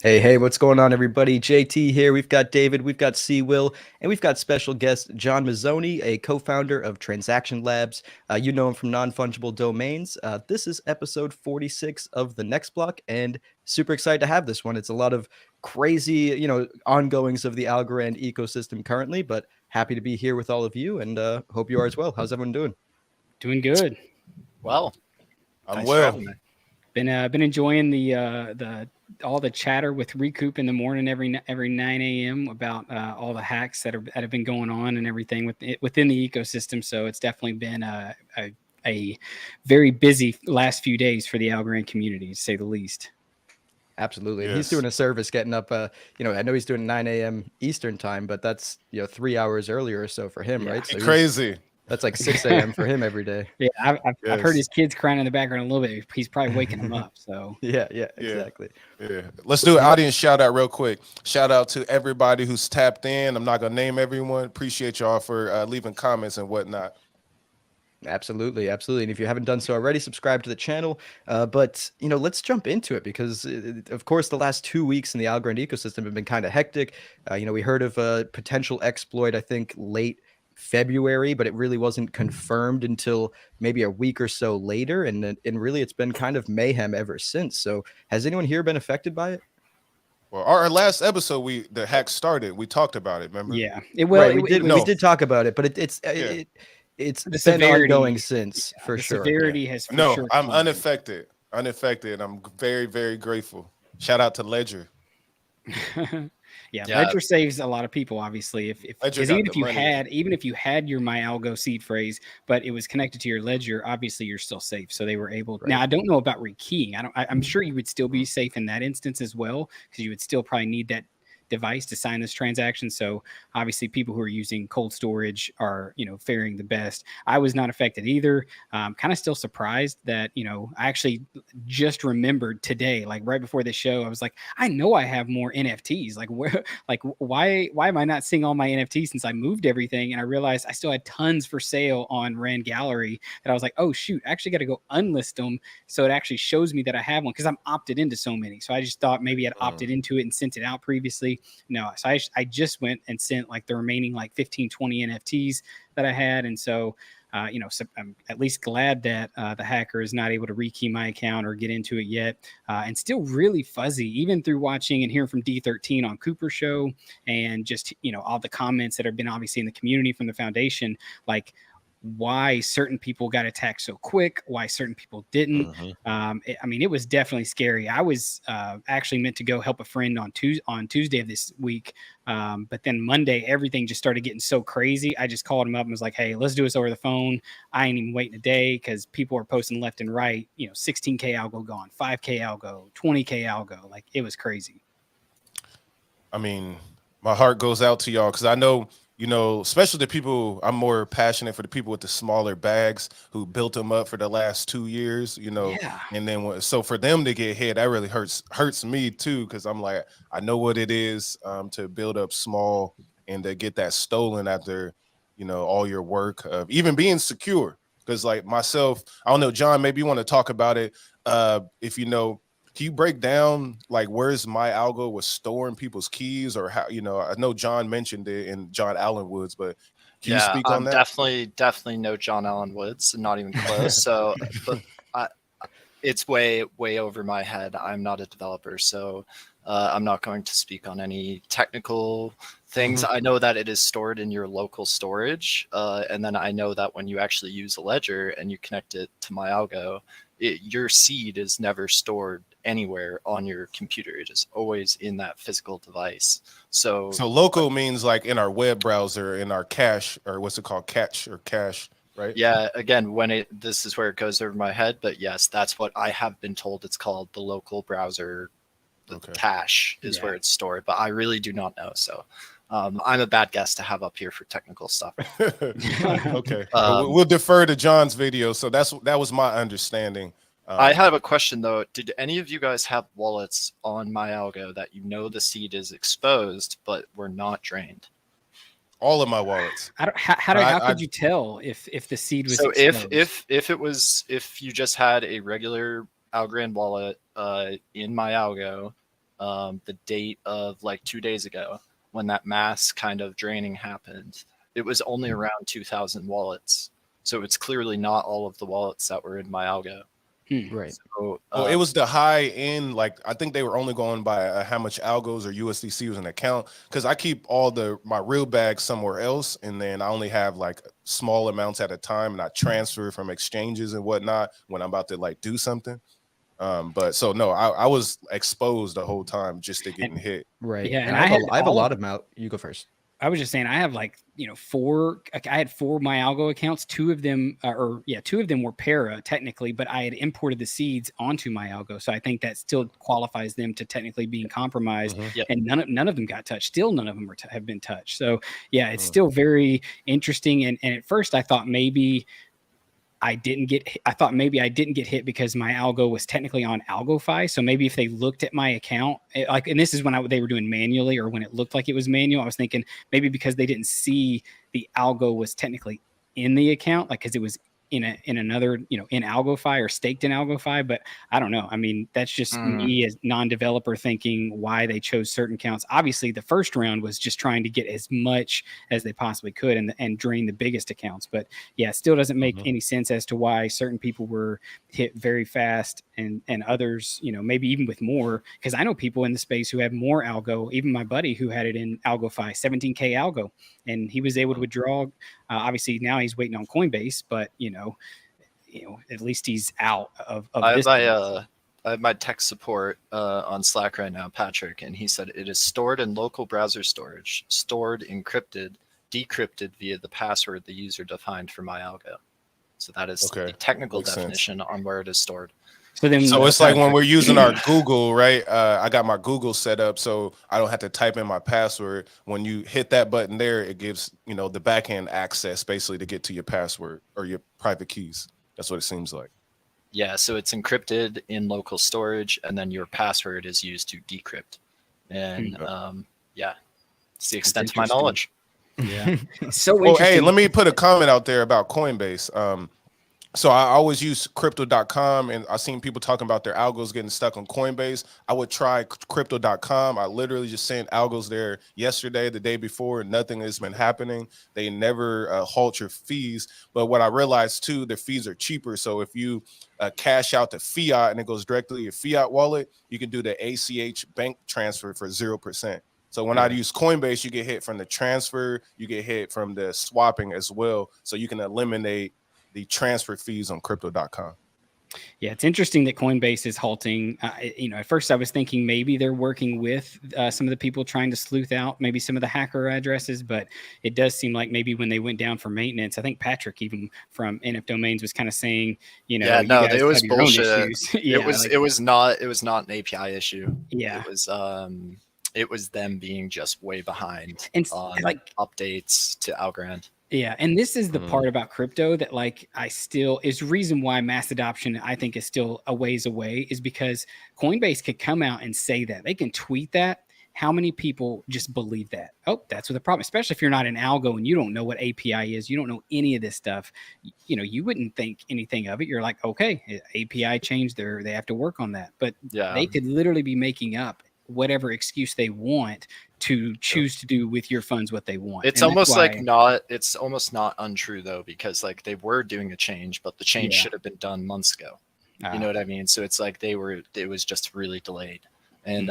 Hey, what's going on, everybody? JT here. We've got David, we've got C. Will, and we've got special guest John Mizzoni, a co-founder of Transaction Labs. You know him from Non-Fungible Domains. This is episode 46 of the Next Block, and super excited to have this one. It's a lot of crazy, ongoings of the Algorand ecosystem currently, but happy to be here with all of you, and hope you are as well. How's everyone doing? Doing good. Well, I'm well. Been enjoying the all the chatter with Recoup in the morning every 9 a.m. about all the hacks that have been going on and everything within the ecosystem. So it's definitely been a very busy last few days for the Algorand community, to say the least. Absolutely. Yes. He's doing a service getting up, I know he's doing 9 a.m. Eastern time, but that's, 3 hours earlier or so for him, right? So crazy. That's like 6 a.m. for him every day. Yeah, I've heard his kids crying in the background a little bit. He's probably waking them up. So yeah, exactly. Yeah. Let's do an audience shout out real quick. Shout out to everybody who's tapped in. I'm not gonna name everyone. Appreciate y'all for leaving comments and whatnot. Absolutely. And if you haven't done so already, subscribe to the channel. But let's jump into it because, of course, the last 2 weeks in the Algorand ecosystem have been kind of hectic. We heard of a potential exploit, I think, late February, but it really wasn't confirmed until maybe a week or so later, and really it's been kind of mayhem ever since. So has anyone here been affected by it? Well, our last episode, the hack started, we talked about it, remember? Yeah, we did talk about it, but it's been ongoing since, for sure. Severity has for no sure I'm unaffected. I'm very, very grateful. Shout out to Ledger. Yeah, Ledger saves a lot of people, obviously. Because even if you had your MyAlgo seed phrase, but it was connected to your Ledger, obviously you're still safe. So they were able. Right. Now I don't know about rekeying. I'm sure you would still be safe in that instance as well, because you would still probably need that device to sign this transaction. So obviously people who are using cold storage are, faring the best. I was not affected either. Kind of still surprised that, I actually just remembered today, like right before the show, I was like, I know I have more NFTs. Why am I not seeing all my NFTs since I moved everything? And I realized I still had tons for sale on Rand Gallery that I was like, oh shoot, I actually got to go unlist them. So it actually shows me that I have one because I'm opted into so many. So I just thought maybe I'd opted into it and sent it out previously. No, so I just went and sent like the remaining 15, 20 NFTs that I had. And so, so I'm at least glad that the hacker is not able to rekey my account or get into it yet. And still really fuzzy, even through watching and hearing from D13 on Cooper's show and just, all the comments that have been obviously in the community from the foundation, like why certain people got attacked so quick, why certain people didn't. It was definitely scary. I was actually meant to go help a friend on Tuesday of this week. But then Monday, everything just started getting so crazy. I just called him up and was like, hey, let's do this over the phone. I ain't even waiting a day because people are posting left and right, 16K algo gone, 5K algo, 20K algo. Like it was crazy. I mean, my heart goes out to y'all because I know, especially the people, I'm more passionate for the people with the smaller bags who built them up for the last 2 years, and then so for them to get hit, that really hurts me too, because I'm like, I know what it is to build up small and to get that stolen after, all your work of even being secure. Because like myself, I don't know, John, maybe you want to talk about it. If can you break down like where's MyAlgo was storing people's keys or how, I know John mentioned it in John Allen Woods, but can you speak on that? Definitely no John Allen Woods, not even close. So, but it's way over my head. I'm not a developer, so I'm not going to speak on any technical things. I know that it is stored in your local storage, and then I know that when you actually use a ledger and you connect it to MyAlgo, your seed is never stored anywhere on your computer. It is always in that physical device. So local means like in our web browser, in our cache, or what's it called, cache or cache, right? Yeah, again, this is where it goes over my head, but yes, that's what I have been told it's called. The local browser, the cache is where it's stored, but I really do not know. So I'm a bad guest to have up here for technical stuff. Okay. We'll defer to John's video. So that was my understanding. I have a question though. Did any of you guys have wallets on MyAlgo that the seed is exposed but were not drained? All of my wallets. How could you tell if the seed was exposed? If you just had a regular Algorand wallet in MyAlgo the date of like 2 days ago when that mass kind of draining happened, it was only around 2,000 wallets. So it's clearly not all of the wallets that were in my algo. Right. So, well, it was the high end. Like, I think they were only going by how much algos or USDC was in the account, because I keep all my real bags somewhere else, and then I only have like small amounts at a time, and I transfer from exchanges and whatnot when I'm about to like do something. But so no, I was exposed the whole time just to getting hit. Right. Yeah, and I have a lot of out. You go first. I was just saying, I have like, I had 4 my algo accounts. 2 of them, 2 of them were para technically, but I had imported the seeds onto my algo. So I think that still qualifies them to technically being compromised. Yep. And none of them got touched. Still, none of them have been touched. So yeah, it's still very interesting. And at first I thought maybe I didn't get hit because my algo was technically on AlgoFi. So maybe if they looked at my account, and this is when they were doing manually, or when it looked like it was manual, I was thinking maybe because they didn't see the algo was technically in the account, like because it was in another, in AlgoFi or staked in AlgoFi. But I don't know. I mean, that's just me as non-developer thinking why they chose certain counts. Obviously, the first round was just trying to get as much as they possibly could and drain the biggest accounts. But yeah, it still doesn't make any sense as to why certain people were hit very fast and others, maybe even with more. Because I know people in the space who have more algo. Even my buddy who had it in AlgoFi, 17K algo, and he was able to withdraw. Obviously, now he's waiting on Coinbase, but at least he's out of this. I have my tech support on Slack right now, Patrick, and he said it is stored in local browser storage, stored, encrypted, decrypted via the password the user defined for my algo. So that is the technical definition on where it is stored. So it's like when we're using our Google, right? I got my Google set up so I don't have to type in my password. When you hit that button there, it gives, the backend access basically to get to your password or your private keys. That's what it seems like. Yeah, so it's encrypted in local storage, and then your password is used to decrypt. And it's the extent of my knowledge. Yeah. So well, hey, let me put a comment out there about Coinbase. So I always use crypto.com, and I've seen people talking about their algos getting stuck on Coinbase. I would try crypto.com. I literally just sent algos there yesterday, the day before, and nothing has been happening. They never halt your fees. But what I realized too, the fees are cheaper. So if you cash out the fiat and it goes directly to your fiat wallet, you can do the ACH bank transfer for 0%. So when I use Coinbase, you get hit from the transfer, you get hit from the swapping as well. So you can eliminate the transfer fees on crypto.com. Yeah, it's interesting that Coinbase is halting. At first I was thinking maybe they're working with some of the people trying to sleuth out maybe some of the hacker addresses, but it does seem like maybe when they went down for maintenance, I think Patrick even from NF Domains was kind of saying, it was bullshit. Yeah, it was not an API issue. Yeah, it was them being just way behind on updates to Algorand. Yeah, and this is the part about crypto that is reason why mass adoption I think is still a ways away, is because Coinbase could come out and say that. They can tweet that. How many people just believe that? Oh, that's what the problem, especially if you're not an algo and you don't know what API is, you don't know any of this stuff. You wouldn't think anything of it. You're like, okay, API changed, they have to work on that. But they could literally be making up whatever excuse they want to choose to do with your funds what they want. It's almost not untrue though, because they were doing a change, but the change should have been done months ago. You know what I mean? So it's like it was just really delayed. And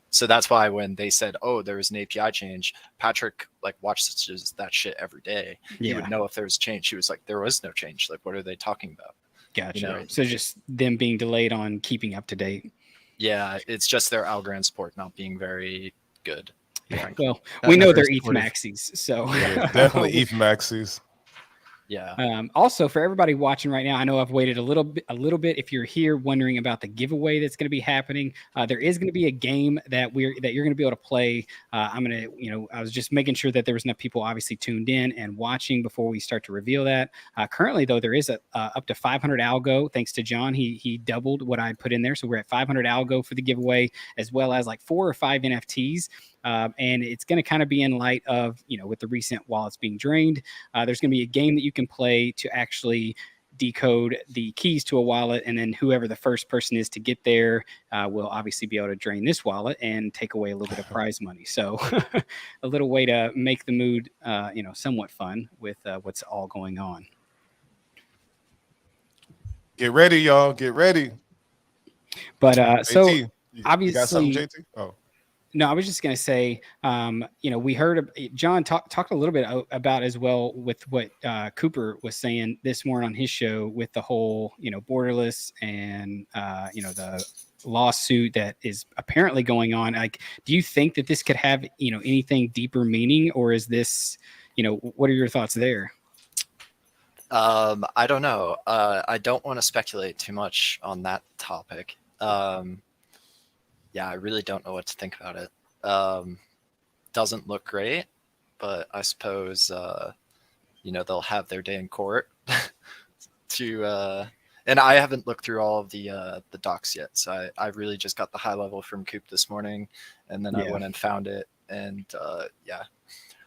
so that's why when they said, oh, there was an API change, Patrick watches that shit every day. He would know if there was change. He was like, there was no change. What are they talking about? Gotcha. So just them being delayed on keeping up to date. Yeah, it's just their Algorand support not being very good. Yeah. Well, we know they're ETH maxis, so definitely ETH maxis. Yeah. Also, for everybody watching right now, I know I've waited a little bit. If you're here wondering about the giveaway that's going to be happening, there is going to be a game that you're going to be able to play. I'm going to, I was just making sure that there was enough people obviously tuned in and watching before we start to reveal that. Currently, though, there is up to 500 algo. Thanks to John, he doubled what I put in there, so we're at 500 algo for the giveaway, as well as 4 or 5 NFTs. And it's going to kind of be in light of, with the recent wallets being drained, there's going to be a game that you can play to actually decode the keys to a wallet, and then whoever the first person is to get there will obviously be able to drain this wallet and take away a little bit of prize money. So a little way to make the mood, somewhat fun with what's all going on. Get ready, y'all. Get ready. But so JT, obviously, you got something, JT? Oh. No, I was just going to say, we heard John talked a little bit about as well with what Cooper was saying this morning on his show with the whole, Borderless and, the lawsuit that is apparently going on. Like, do you think that this could have, anything deeper meaning, or is this, what are your thoughts there? I don't know. I don't want to speculate too much on that topic. Yeah, I really don't know what to think about it. Doesn't look great, but I suppose they'll have their day in court to. And I haven't looked through all of the docs yet, so I really just got the high level from Coop this morning, and then I went and found it, and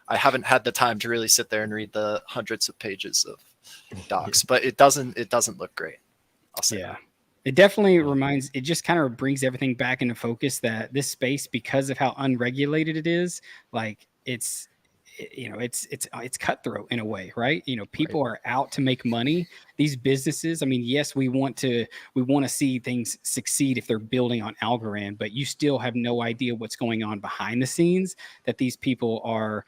I haven't had the time to really sit there and read the hundreds of pages of docs, but it doesn't look great. I'll say that. It definitely it just kind of brings everything back into focus that this space, because of how unregulated it is, like it's cutthroat in a way, right? People are out to make money. These businesses, I mean, yes, we want to see things succeed if they're building on Algorand, but you still have no idea what's going on behind the scenes that these people are,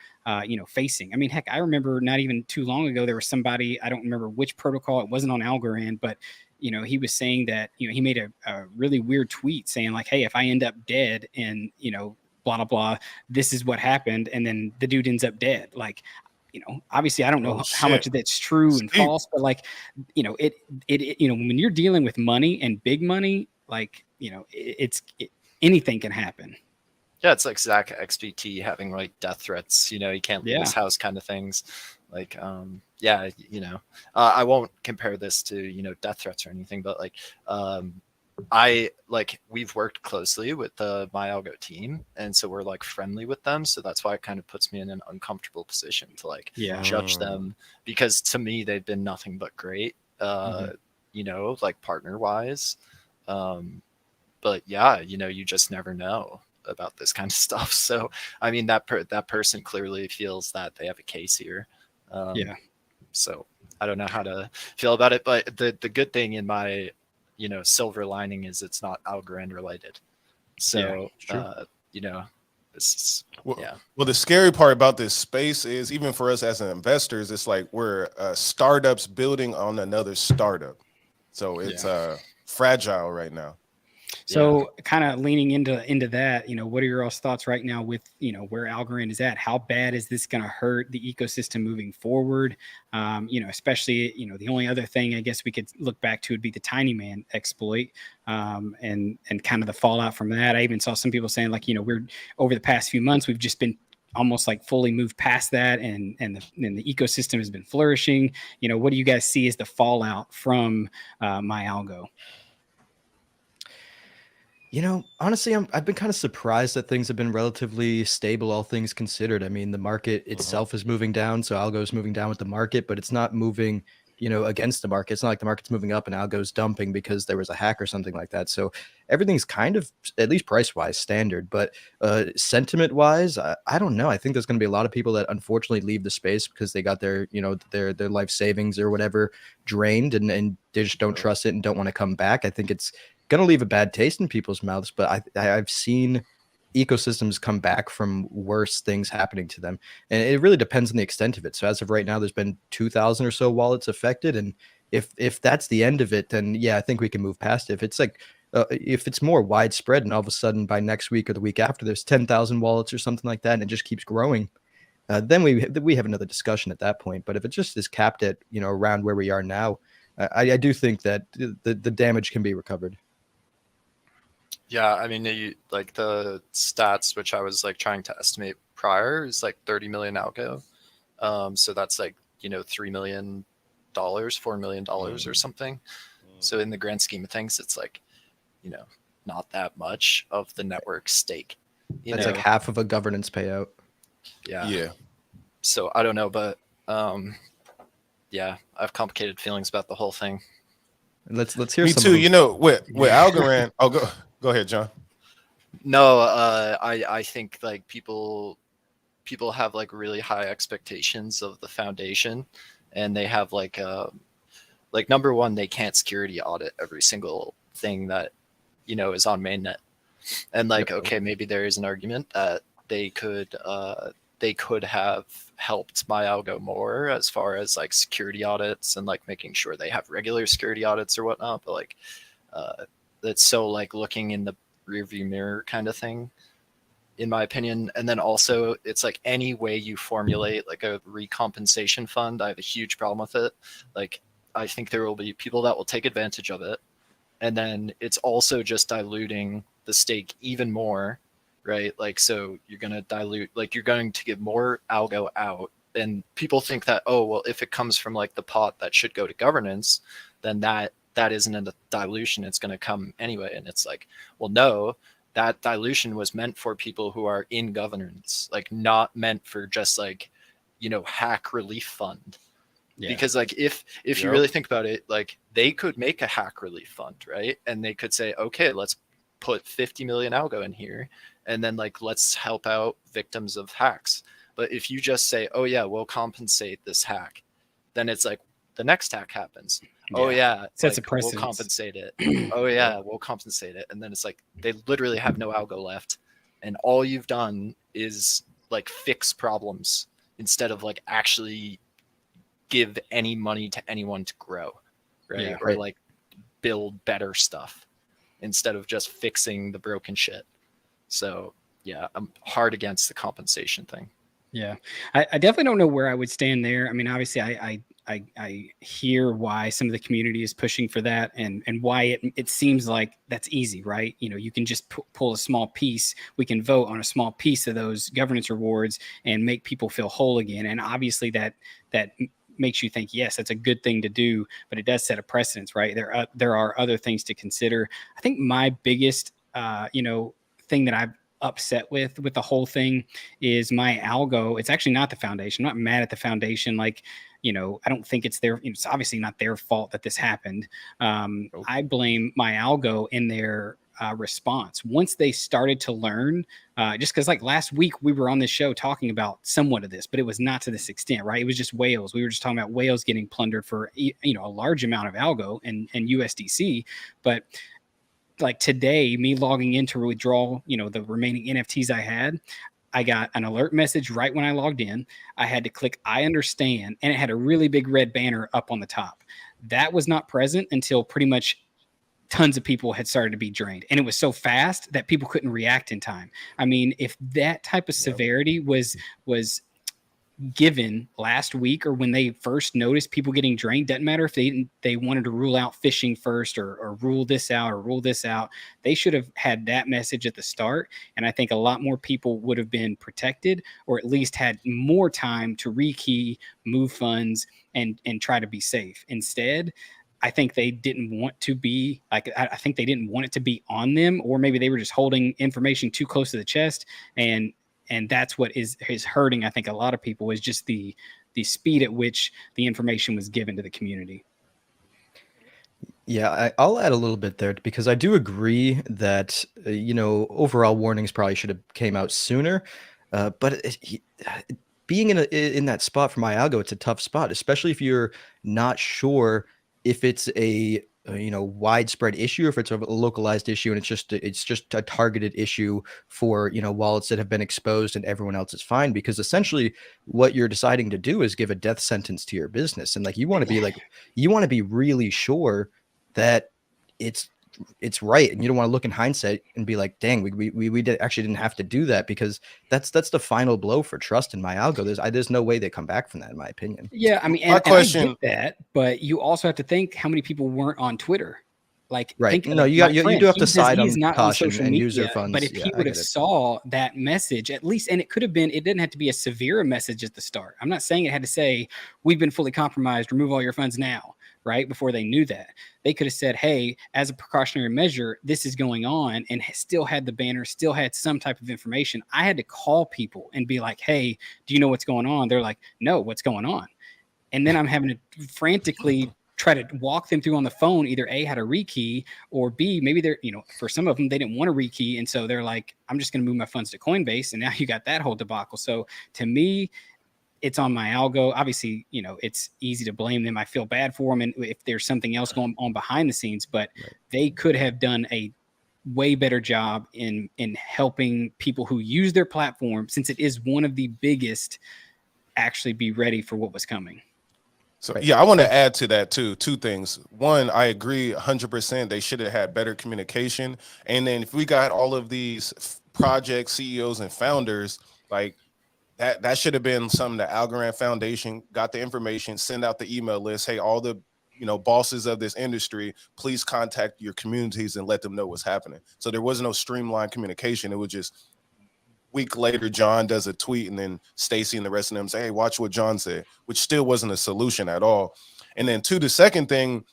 facing. I mean, heck, I remember not even too long ago, there was somebody, I don't remember which protocol, it wasn't on Algorand, but he was saying that, he made a really weird tweet saying like, hey, if I end up dead and, blah, blah, blah, this is what happened. And then the dude ends up dead. Like, obviously I don't know how much of that's true and false, but like, when you're dealing with money and big money, like, anything can happen. Yeah, it's like Zach XBT having like death threats, he can't leave his house kind of things. Like, I won't compare this to, death threats or anything, but like, we've worked closely with the MyAlgo team, and so we're like friendly with them. So that's why it kind of puts me in an uncomfortable position to like judge them, because to me, they've been nothing but great, like partner wise. But yeah, you just never know about this kind of stuff. So, I mean, that person clearly feels that they have a case here. So I don't know how to feel about it, but the good thing in my, silver lining is it's not Algorand related. So, this is, Well, the scary part about this space is, even for us as investors, it's like we're startups building on another startup. So it's fragile right now. So kind of leaning into that, what are your all's thoughts right now with, where Algorand is at? How bad is this going to hurt the ecosystem moving forward? Especially, the only other thing I guess we could look back to would be the Tiny Man exploit, and kind of the fallout from that. I even saw some people saying like, we're over the past few months, we've just been almost like fully moved past that, and the ecosystem has been flourishing. What do you guys see as the fallout from MyAlgo? Honestly, I've been kind of surprised that things have been relatively stable, all things considered. I mean, the market itself is moving down, so Algo is moving down with the market, but it's not moving, against the market. It's not like the market's moving up and Algo's dumping because there was a hack or something like that. So everything's kind of, at least price-wise, standard. But sentiment-wise, I don't know. I think there's going to be a lot of people that unfortunately leave the space because they got their, their life savings or whatever drained, and they just don't trust it and don't want to come back. I think it's going to leave a bad taste in people's mouths, but I've seen ecosystems come back from worse things happening to them, and it really depends on the extent of it. So as of right now, there's been 2,000 or so wallets affected, and if that's the end of it, then yeah, I think we can move past it. If it's like if it's more widespread and all of a sudden by next week or the week after there's 10,000 wallets or something like that, and it just keeps growing, then we have another discussion at that point. But if it just is capped at around where we are now, I do think that the damage can be recovered. Yeah, I mean, like the stats, which I was like trying to estimate prior, is like 30 million algo. So that's like, $3 million, $4 million or something. So in the grand scheme of things, it's like, not that much of the network stake. That's like half of a governance payout. Yeah. So I don't know, but yeah, I have complicated feelings about the whole thing. Let's hear Me some too. of them. You know, with Algorand. Oh, go ahead, John. No, I think like people have like really high expectations of the foundation, and they have like number one, they can't security audit every single thing that is on mainnet, and like okay, maybe there is an argument that they could have helped my algo more as far as like security audits and like making sure they have regular security audits or whatnot, but like that's so like looking in the rearview mirror kind of thing, in my opinion. And then also it's like any way you formulate like a recompensation fund, I have a huge problem with it. Like I think there will be people that will take advantage of it, and then it's also just diluting the stake even more, right? Like, so you're going to dilute, like you're going to give more algo out, and people think that, oh, well, if it comes from like the pot that should go to governance, then that isn't a dilution, it's going to come anyway. And it's like, well, no, that dilution was meant for people who are in governance, like not meant for just like, hack relief fund. Yeah. Because like if you really think about it, like they could make a hack relief fund, right? And they could say, okay, let's put 50 million algo in here, and then like let's help out victims of hacks. But if you just say, oh yeah, we'll compensate this hack, then it's like the next hack happens. Yeah. Oh yeah, sets like, a precedence. We'll compensate it. Oh yeah, we'll compensate it. And then it's like they literally have no algo left, and all you've done is like fix problems instead of like actually give any money to anyone to grow, right? Yeah, or like build better stuff instead of just fixing the broken shit. So yeah, I'm hard against the compensation thing. Yeah, I definitely don't know where I would stand there. I mean, obviously I hear why some of the community is pushing for that, and why it seems like that's easy, right? You can just pull a small piece. We can vote on a small piece of those governance rewards and make people feel whole again. And obviously that makes you think, yes, that's a good thing to do, but it does set a precedence, right? There are other things to consider. I think my biggest, thing that I've upset with the whole thing is my algo. It's actually not the foundation. I'm not mad at the foundation. Like, I don't think it's it's obviously not their fault that this happened. I blame my algo in their response. Once they started to learn, just because like last week we were on this show talking about somewhat of this, but it was not to this extent, right? It was just whales. We were just talking about whales getting plundered for, a large amount of algo and USDC. But like today, me logging in to withdraw, the remaining NFTs I had, I got an alert message right when I logged in. I had to click I understand, and it had a really big red banner up on the top. That was not present until pretty much tons of people had started to be drained, and it was so fast that people couldn't react in time. I mean, if that type of severity was given last week, or when they first noticed people getting drained, doesn't matter if they wanted to rule out phishing first, or rule this out or rule this out, they should have had that message at the start. And I think a lot more people would have been protected, or at least had more time to rekey, move funds, and try to be safe. Instead, I think they didn't want to be like, I think they didn't want it to be on them, or maybe they were just holding information too close to the chest. And that's what is hurting, I think, a lot of people, is just the speed at which the information was given to the community. Yeah, I'll add a little bit there, because I do agree that, overall warnings probably should have came out sooner. But being in that spot for my algo, it's a tough spot, especially if you're not sure if it's a widespread issue, or if it's a localized issue, and it's just a targeted issue for wallets that have been exposed, and everyone else is fine. Because essentially what you're deciding to do is give a death sentence to your business, and like you want to be really sure that it's right, and you don't want to look in hindsight and be like, dang, we actually didn't have to do that, because that's the final blow for trust in my algo. There's no way they come back from that, in my opinion. Yeah, I mean, and I get that, but you also have to think how many people weren't on Twitter. Like, right? Think, no, you do have to side on not caution on social and media, user funds. But if he would have saw that message, at least, and it didn't have to be a severe message at the start. I'm not saying it had to say, we've been fully compromised, remove all your funds now, right? Before they knew that. They could have said, hey, as a precautionary measure, this is going on, and still had the banner, still had some type of information. I had to call people and be like, hey, do you know what's going on? They're like, no, what's going on? and then I'm having to frantically try to walk them through on the phone, either A, how to rekey, or B, maybe they're, for some of them, they didn't want to rekey. And so they're like, I'm just going to move my funds to Coinbase. And now you got that whole debacle. So to me, it's on my algo. Obviously, it's easy to blame them. I feel bad for them. And if there's something else going on behind the scenes, but they could have done a way better job in helping people who use their platform, since it is one of the biggest, actually be ready for what was coming. So yeah, I want to add to that too. Two things. One, I agree 100%. They should have had better communication. And then if we got all of these project CEOs and founders, like that should have been something the Algorand Foundation got the information, send out the email list. Hey, all the bosses of this industry, please contact your communities and let them know what's happening. So there was no streamlined communication. It was just week later, John does a tweet, and then Stacy and the rest of them say, hey, watch what John said, which still wasn't a solution at all. And then the second thing,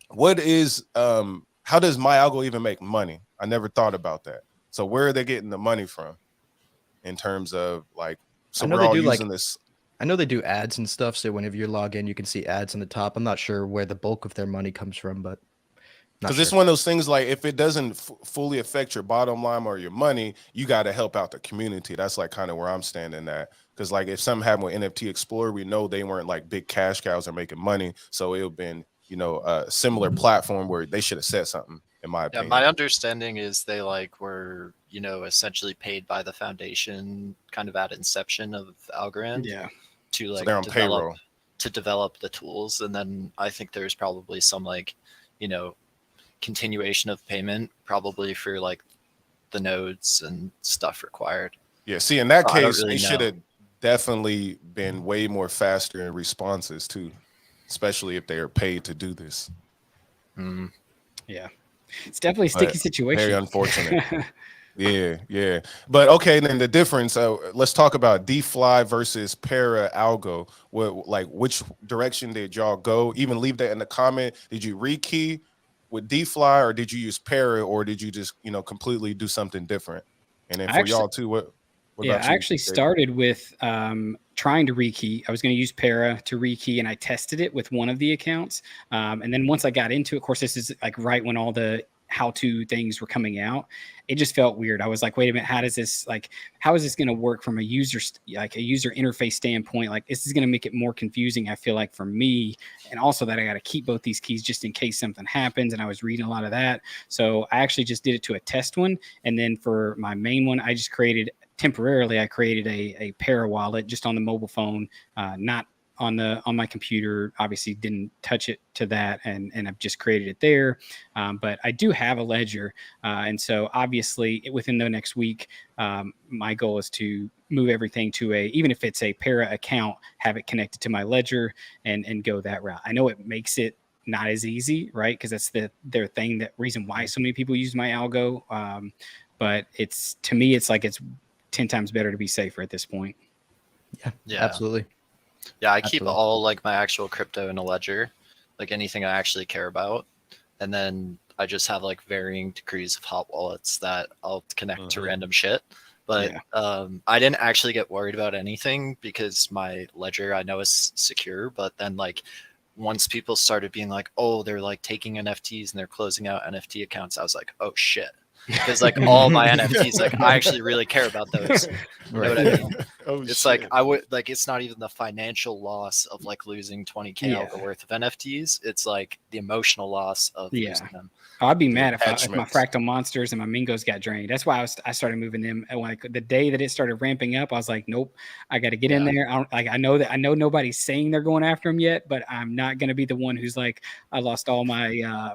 what is, how does my algo even make money? I never thought about that. So where are they getting the money from in terms of like, so we're all using this. I know they do ads and stuff. So whenever you log in, you can see ads on the top. I'm not sure where the bulk of their money comes from, but because it's one of those things, like if it doesn't fully affect your bottom line or your money, you got to help out the community. That's like kind of where I'm standing at. Because like if something happened with NFT Explorer, we know they weren't like big cash cows or making money. So it would have been, a similar platform where they should have said something, in my opinion. My understanding is they were, essentially paid by the foundation kind of at inception of Algorand. Yeah. To so they're on payroll. To develop the tools. And then I think there's probably some continuation of payment, probably for like the nodes and stuff required. Yeah, see, in that case, they should have definitely been way more faster in responses too, especially if they are paid to do this. Yeah, it's definitely a sticky situation. Very unfortunate. Yeah. But okay, then the difference. Let's talk about Dfly versus Para Algo. Which direction did y'all go? Even leave that in the comment. Did you rekey with Dfly, or did you use Para, or did you just completely do something different? And then for y'all too, what about you? I actually started with trying to rekey. I was going to use Para to rekey, and I tested it with one of the accounts. And then once I got into it, of course, this is like right when all the how-to things were coming out. It just felt weird. I was like, wait a minute, how is this going to work from a user interface standpoint? Like, this is going to make it more confusing, I feel like, for me. And also that I got to keep both these keys just in case something happens. And I was reading a lot of that. So I actually just did it to a test one. And then for my main one, I just created a Para wallet just on the mobile phone, not on my computer. Obviously didn't touch it to that, and I've just created it there. But I do have a ledger, and so obviously within the next week, my goal is to move everything to even if it's a Para account, have it connected to my ledger and go that route. I know it makes it not as easy, right? Because that's their thing, that reason why so many people use my algo. But to me, it's 10 times better to be safer at this point. Yeah, absolutely. Yeah, I keep all my actual crypto in a ledger, like anything I actually care about. And then I just have varying degrees of hot wallets that I'll connect to random shit. But I didn't actually get worried about anything because my ledger I know is secure. But then once people started being like, oh, they're taking NFTs and they're closing out NFT accounts, I was like, oh shit. Because all my NFTs, I actually really care about those. You know what I mean? It's shit. I would it's not even the financial loss of losing 20K worth of NFTs. It's the emotional loss of losing them. I'd be mad if my Fractal Monsters and my Mingos got drained. That's why I started moving them. And the day that it started ramping up, I was like, nope, I got to get in there. I know nobody's saying they're going after them yet, but I'm not going to be the one who's I lost all my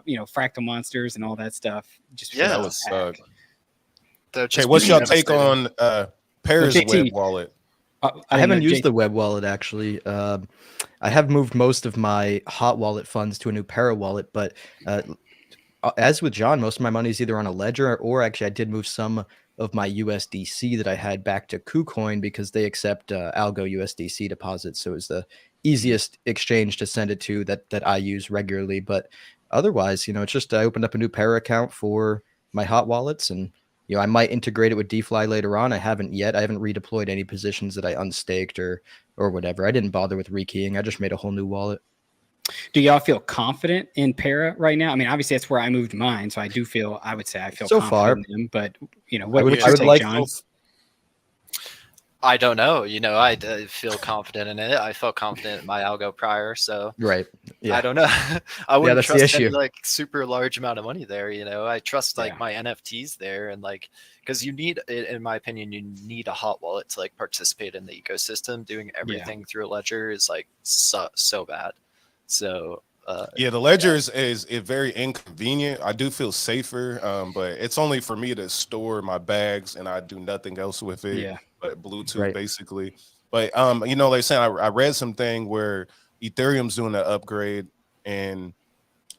Fractal Monsters and all that stuff. Just that was okay, what's your take on Para's web wallet? I haven't used the web wallet actually. I have moved most of my hot wallet funds to a new Para wallet, but as with John, most of my money is either on a ledger, or actually I did move some of my USDC that I had back to KuCoin because they accept Algo USDC deposits. So it's the easiest exchange to send it to that I use regularly. But otherwise, it's just I opened up a new Para account for my hot wallets, and I might integrate it with Dfly later on. I haven't yet. I haven't redeployed any positions that I unstaked or whatever. I didn't bother with rekeying. I just made a whole new wallet. Do y'all feel confident in Para right now? I mean, obviously that's where I moved mine, so I feel so confident far in them. But I would like, John? I don't know. I feel confident in it. I felt confident in my algo prior, so right. Yeah. I don't know. I wouldn't trust any like super large amount of money there. I trust my NFTs there, and because you need, in my opinion, you need a hot wallet to participate in the ecosystem. Doing everything through a ledger is so bad. So the ledger is very inconvenient. I do feel safer, but it's only for me to store my bags, and I do nothing else with it. Yeah. But Bluetooth basically. But like I said, I read something where Ethereum's doing an upgrade, and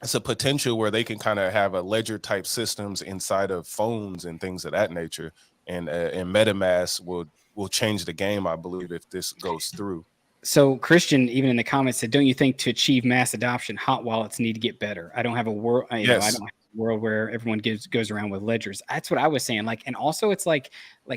it's a potential where they can kind of have a ledger type systems inside of phones and things of that nature. And MetaMask will change the game, I believe, if this goes through. So Christian, even in the comments, said, "Don't you think to achieve mass adoption, hot wallets need to get better? I don't have a world. I don't have a world where everyone goes around with ledgers." That's what I was saying. And also it's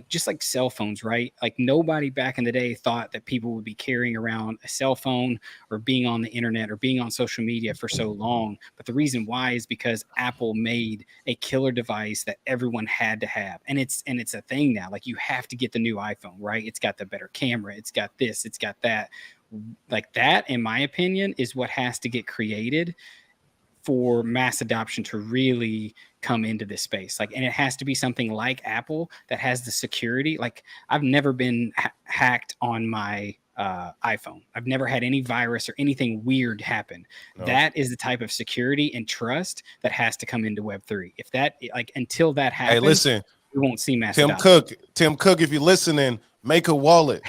just like cell phones, right? Nobody back in the day thought that people would be carrying around a cell phone or being on the internet or being on social media for so long. But the reason why is because Apple made a killer device that everyone had to have, and it's a thing now. You have to get the new iPhone, right? It's got the better camera. It's got this. It's got that. That, in my opinion, is what has to get created for mass adoption to really come into this space. And it has to be something like Apple that has the security. I've never been hacked on my iPhone. I've never had any virus or anything weird happen. No. That is the type of security and trust that has to come into Web3. If that, until that happens, hey, listen, we won't see mass Tim adoption. Tim Cook, if you're listening, make a wallet.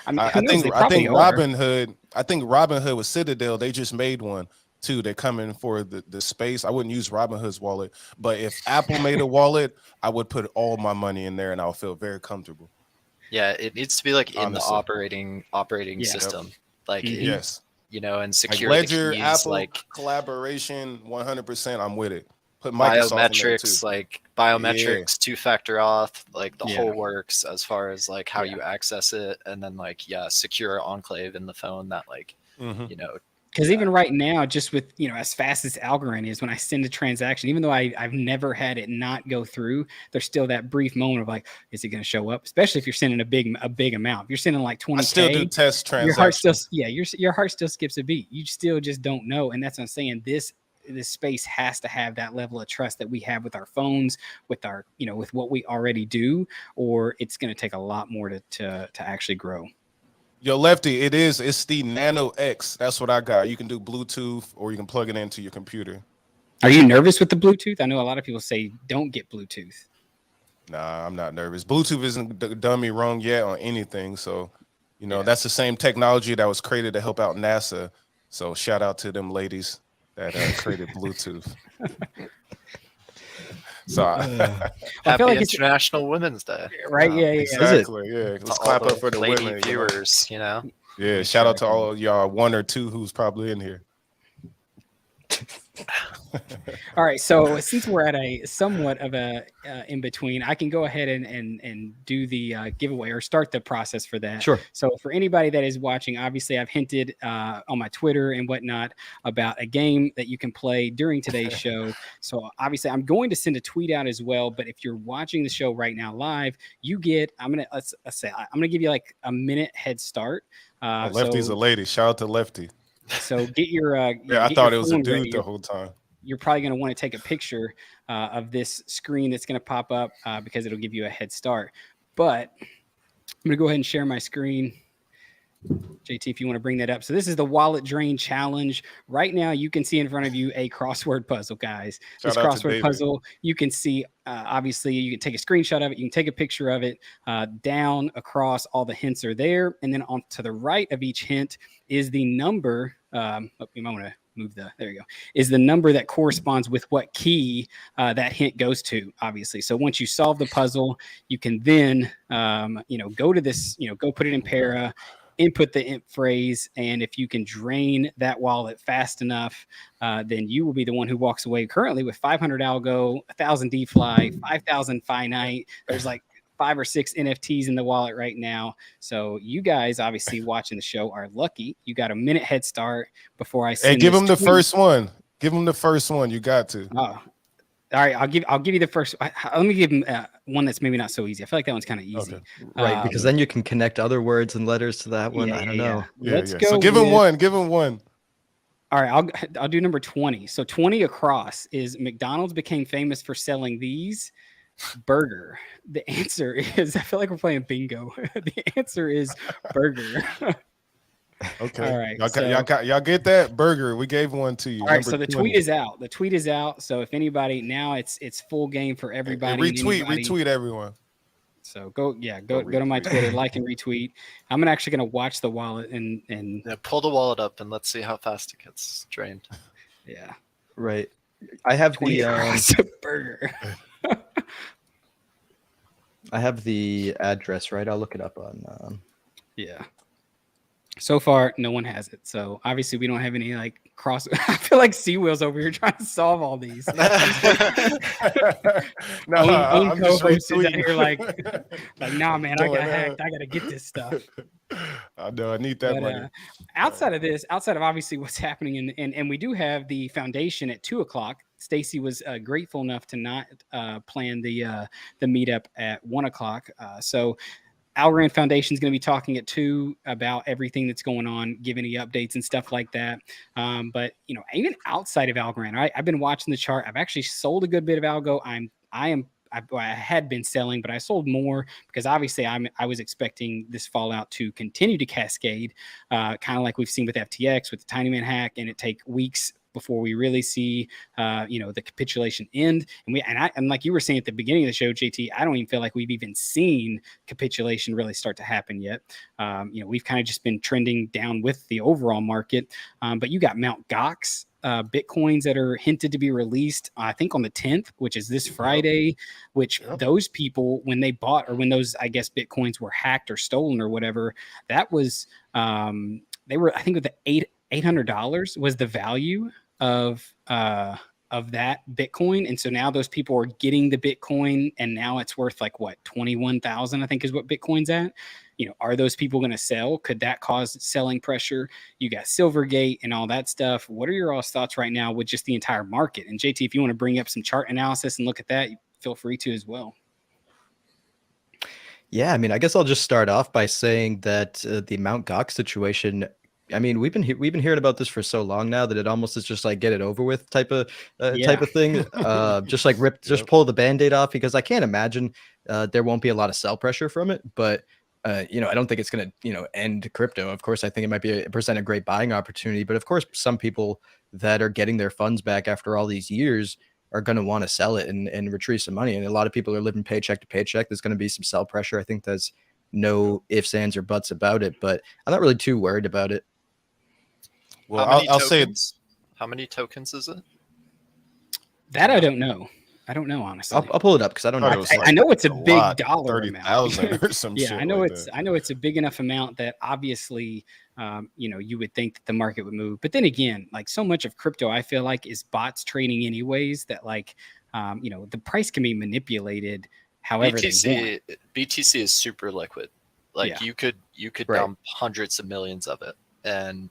I think Robinhood with Citadel, they just made one too. They're coming for the space. I wouldn't use Robinhood's wallet, but if Apple made a wallet, I would put all my money in there and I'll feel very comfortable. Yeah, it needs to be in the operating system. Yes. And secure Ledger, the keys, Apple collaboration, 100%. I'm with it. Put biometrics, two-factor auth, the whole works as far as how you access it, and then secure enclave in the phone that because even right now, just with as fast as Algorand is, when I send a transaction, even though I've never had it not go through, there's still that brief moment of is it going to show up? Especially if you're sending a big amount. If you're sending 20K, I still do test transactions. Your heart still skips a beat. You still just don't know, and that's what I'm saying. This space has to have that level of trust that we have with our phones, with our with what we already do, or it's going to take a lot more to actually grow. Yo, Lefty, it's the Nano X. That's what I got. You can do Bluetooth or you can plug it into your computer. Are you nervous with the Bluetooth? I know a lot of people say don't get Bluetooth. Nah, I'm not nervous. Bluetooth isn't done me wrong yet on anything. So, that's the same technology that was created to help out NASA. So shout out to them ladies that created Bluetooth. So happy International Women's Day, right? Yeah, exactly. Yeah, let's clap up for the lady women, viewers. Yeah, shout out to all of y'all, one or two who's probably in here. All right, so since we're at a somewhat of a in between, I can go ahead and do the giveaway or start the process for that. Sure. So for anybody that is watching, obviously I've hinted on my Twitter and whatnot about a game that you can play during today's show. So obviously I'm going to send a tweet out as well. But if you're watching the show right now live, you get I'm gonna give you a minute head start. Lefty's a lady. Shout out to Lefty. So get your I thought it was a dude the whole time. You're probably going to want to take a picture of this screen that's going to pop up because it'll give you a head start. But I'm going to go ahead and share my screen. JT, if you want to bring that up. So this is the wallet drain challenge. Right now, you can see in front of you a crossword puzzle, guys. This crossword puzzle, you can see, obviously, you can take a screenshot of it. You can take a picture of it. Down, across, all the hints are there. And then on to the right of each hint is the number. You might want to move there you go, is the number that corresponds with what key that hint goes to, obviously. So once you solve the puzzle, you can then, go to this, go put it in Para. input the imp phrase, and if you can drain that wallet fast enough, then you will be the one who walks away currently with 500 algo, 1,000 Dfly, 5,000 finite. There's like 5 or 6 NFTs in the wallet right now. So you guys obviously watching the show are lucky. You got a minute head start before I send. Hey, give him the first one. Give him the first one. You got to. Oh. All right, I'll give you the first. Let me give him one that's maybe not so easy. I feel like that one's kind of easy, okay. Right? Because then you can connect other words and letters to that one. Yeah, I don't know. Let's go. So give him one. Give him one. All right, I'll do number 20. So 20 across is McDonald's became famous for selling these burger. The answer is, I feel like we're playing bingo. The answer is burger. Okay. All right. Y'all get that burger? We gave one to you. All right. So the tweet is out. The tweet is out. So if anybody now, it's full game for everybody. Retweet everyone. So go to my Twitter, like and retweet. I'm actually gonna watch the wallet and pull the wallet up and let's see how fast it gets drained. Yeah. Right. I have the burger. I have the address, right? I'll look it up on. Yeah. So far, no one has it. So obviously, we don't have any like cross. I feel like Seawheel's over here trying to solve all these. No, I'm just out here like, nah, man, I got hacked. I got to get this stuff. I know. I need that money. Outside of obviously what's happening, and we do have the foundation at 2:00. Stacy was grateful enough to not plan the meetup at 1:00. So Algorand Foundation is going to be talking at 2 about everything that's going on, give any updates and stuff like that. But even outside of Algorand, I've been watching the chart. I've actually sold a good bit of algo. I had been selling, but I sold more because obviously I was expecting this fallout to continue to cascade, kind of like we've seen with FTX with the Tiny Man hack, and it take weeks before we really see, the capitulation end. And like you were saying at the beginning of the show, JT, I don't even feel like we've even seen capitulation really start to happen yet. We've kind of just been trending down with the overall market. But you got Mt. Gox Bitcoins that are hinted to be released, I think on the 10th, which is this Friday, which those people, when they bought, or when those, I guess, Bitcoins were hacked or stolen or whatever, that was, they were, I think with the $800 was the value of that Bitcoin. And so now those people are getting the Bitcoin, and now it's worth like what, 21,000, I think is what Bitcoin's at. Are those people going to sell? Could that cause selling pressure? You got Silvergate and all that stuff. What are your all's thoughts right now with just the entire market? And JT, if you want to bring up some chart analysis and look at that, feel free to as well. Yeah, I mean, I guess I'll just start off by saying that the Mt. Gox situation, I mean, we've been hearing about this for so long now that it almost is just like get it over with type of thing. Just like just pull the Band-Aid off, because I can't imagine there won't be a lot of sell pressure from it. But I don't think it's going to end crypto. Of course, I think it might be present a great buying opportunity. But of course, some people that are getting their funds back after all these years are going to want to sell it and retrieve some money. And a lot of people are living paycheck to paycheck. There's going to be some sell pressure. I think there's no ifs, ands, or buts about it. But I'm not really too worried about it. Well, I'll say it's, how many tokens is it? That I don't know. I don't know, honestly. I'll pull it up because I don't know. I know it's a big dollar 30,000 or some shit. I know it's a big enough amount that obviously, you would think that the market would move. But then again, like so much of crypto, I feel like is bots trading anyways. That like, the price can be manipulated however they want. BTC is super liquid. Like you could dump hundreds of millions of it, and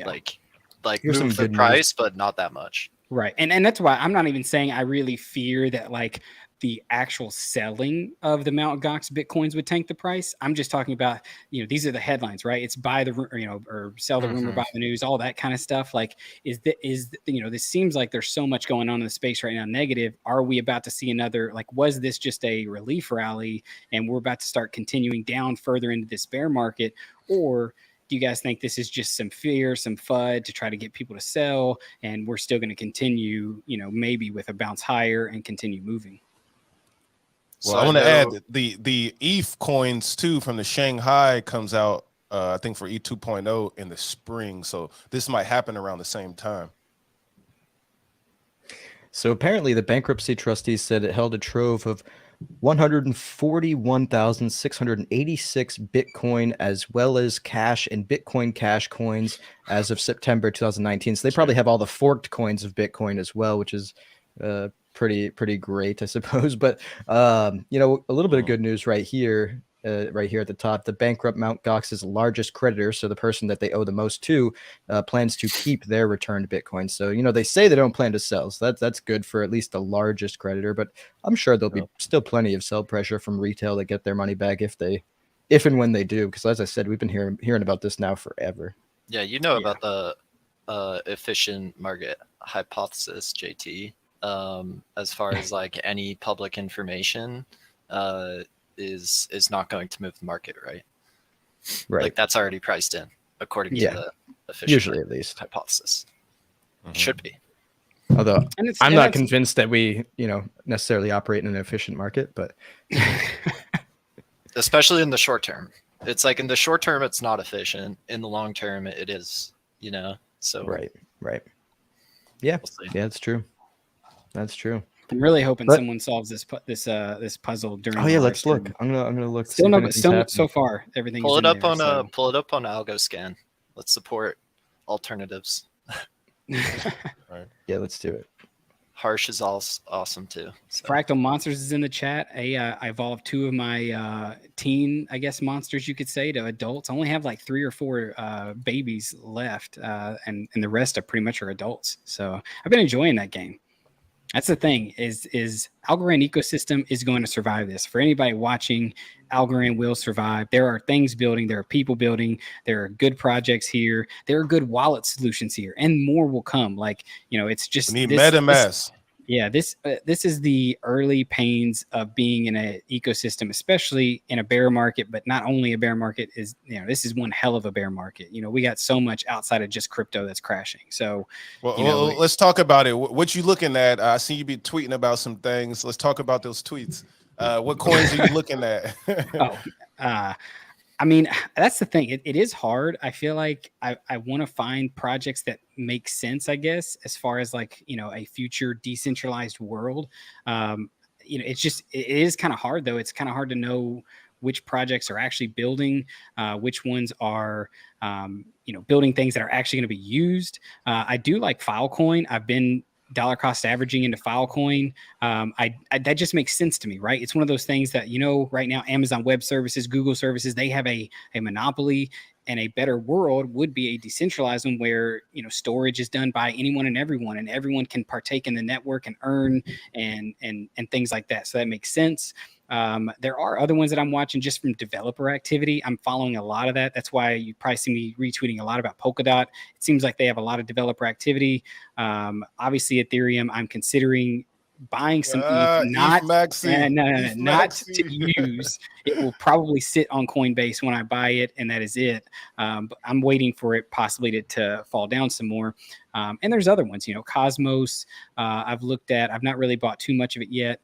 like move the price, but not that much. Right. And that's why I'm not even saying I really fear that like the actual selling of the Mt. Gox Bitcoins would tank the price. I'm just talking about, these are the headlines, right? It's buy the, or sell the rumor, buy the news, all that kind of stuff. Like, this seems like there's so much going on in the space right now. Negative. Are we about to see another, like, was this just a relief rally and we're about to start continuing down further into this bear market? Or do you guys think this is just some fear, some FUD to try to get people to sell, and we're still going to continue, maybe with a bounce higher and continue moving? Well, I want to add the ETH coins too from the Shanghai comes out, I think for ETH 2.0 in the spring. So this might happen around the same time. So apparently the bankruptcy trustees said it held a trove of 141,686 Bitcoin, as well as cash and Bitcoin Cash coins as of September 2019. So they probably have all the forked coins of Bitcoin as well, which is pretty great, I suppose. But you know, a little bit of good news right here. Right here at the top, the bankrupt Mt. Gox's largest creditor, so the person that they owe the most to, plans to keep their returned Bitcoin. So, you know, they say they don't plan to sell. So that's good for at least the largest creditor. But I'm sure there'll be still plenty of sell pressure from retail to get their money back if and when they do. Because as I said, we've been hearing about this now forever. Yeah, you know about the efficient market hypothesis, JT. As far as like any public information is not going to move the market, right? Right. Like that's already priced in according to the efficient usually at least hypothesis. Should be. Although I'm not convinced that we, you know, necessarily operate in an efficient market, but especially in the short term. It's like in the short term, it's not efficient. In the long term, it is, you know, so. Right. Yeah. Yeah, it's true. That's true. I'm really hoping someone solves this puzzle during. Oh yeah, let's look. I'm gonna look. Still so far everything. Pull it up on Algo Scan. Let's support alternatives. Right. Yeah, let's do it. Harsh is awesome too. So. Fractal Monsters is in the chat. I evolved 2 of my teen, I guess, monsters you could say, to adults. I only have like 3 or 4 babies left, and the rest are pretty much are adults. So I've been enjoying that game. That's the thing is Algorand ecosystem is going to survive this. For anybody watching, Algorand will survive. There are things building. There are people building. There are good projects here. There are good wallet solutions here, and more will come. Like, you know, it's just we need MetaMask. This is the early pains of being in an ecosystem, especially in a bear market, but not only a bear market is, you know, this is one hell of a bear market. You know, we got so much outside of just crypto that's crashing. So, well, let's talk about it. What you looking at? I see you be tweeting about some things. Let's talk about those tweets. What coins are you looking at? I mean, that's the thing. It is hard. I feel like I want to find projects that make sense, I guess, as far as like, you know, a future decentralized world. You know, it is kind of hard, though. It's kind of hard to know which projects are actually building, which ones are, you know, building things that are actually going to be used. I do like Filecoin. I've been dollar cost averaging into Filecoin. That just makes sense to me, right? It's one of those things that, you know, right now, Amazon Web Services, Google Services, they have a monopoly, and a better world would be a decentralized one where, you know, storage is done by anyone and everyone can partake in the network and earn and things like that. So that makes sense. There are other ones that I'm watching just from developer activity. I'm following a lot of that. That's why you probably see me retweeting a lot about Polkadot. It seems like they have a lot of developer activity. Obviously, Ethereum, I'm considering buying some ETH, not to use. It will probably sit on Coinbase when I buy it, and that is it. But I'm waiting for it possibly to fall down some more. And there's other ones, you know, Cosmos. I've looked at. I've not really bought too much of it yet,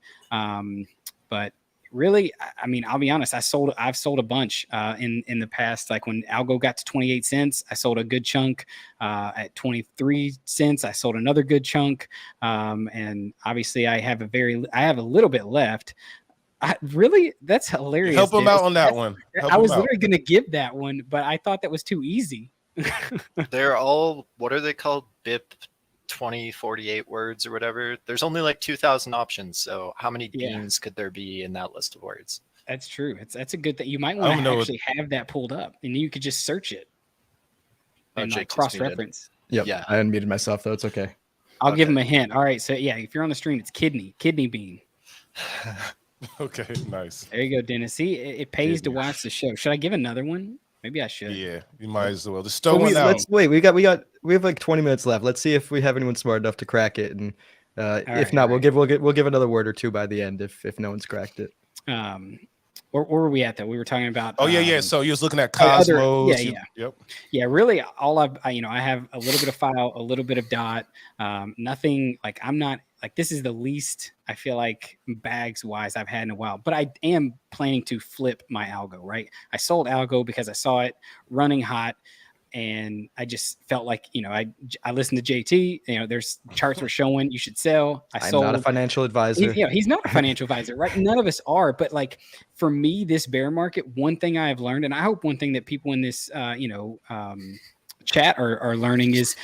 but really, I mean, I'll be honest. I've sold a bunch in the past. Like when Algo got to 28 cents, I sold a good chunk. At 23 cents, I sold another good chunk. And obviously, I have a little bit left. That's hilarious. Help them out on that one. I was literally going to give that one, but I thought that was too easy. They're all, what are they called? BIP 2048 words or whatever. There's only like 2,000 options. So how many beans could there be in that list of words? That's true. That's a good thing. You might want to actually have that pulled up, and you could just search it and like cross-reference. Yep. Yeah. I unmuted myself though. It's okay. I'll give him a hint. All right. So yeah, if you're on the stream, it's kidney bean. Okay, nice. There you go, Dennis. See, it pays to watch the show. Should I give another one? Maybe I should. Yeah, you might as well. Just throw one out. Let's wait. We have like 20 minutes left. Let's see if we have anyone smart enough to crack it, and if not, we'll give another word or two by the end if no one's cracked it. Where were we at though? We were talking about. Oh yeah. So you was looking at Cosmos. Yeah. Really, all I have a little bit of File, a little bit of Dot. Nothing like I'm not like this is the least I feel like bags wise I've had in a while. But I am planning to flip my Algo. Right. I sold Algo because I saw it running hot. And I just felt like, I listened to JT, there's charts were showing you should sell. I'm not a financial advisor. He's not a financial advisor, right? None of us are. But like for me, this bear market, one thing I have learned, and I hope one thing that people in this, chat are learning is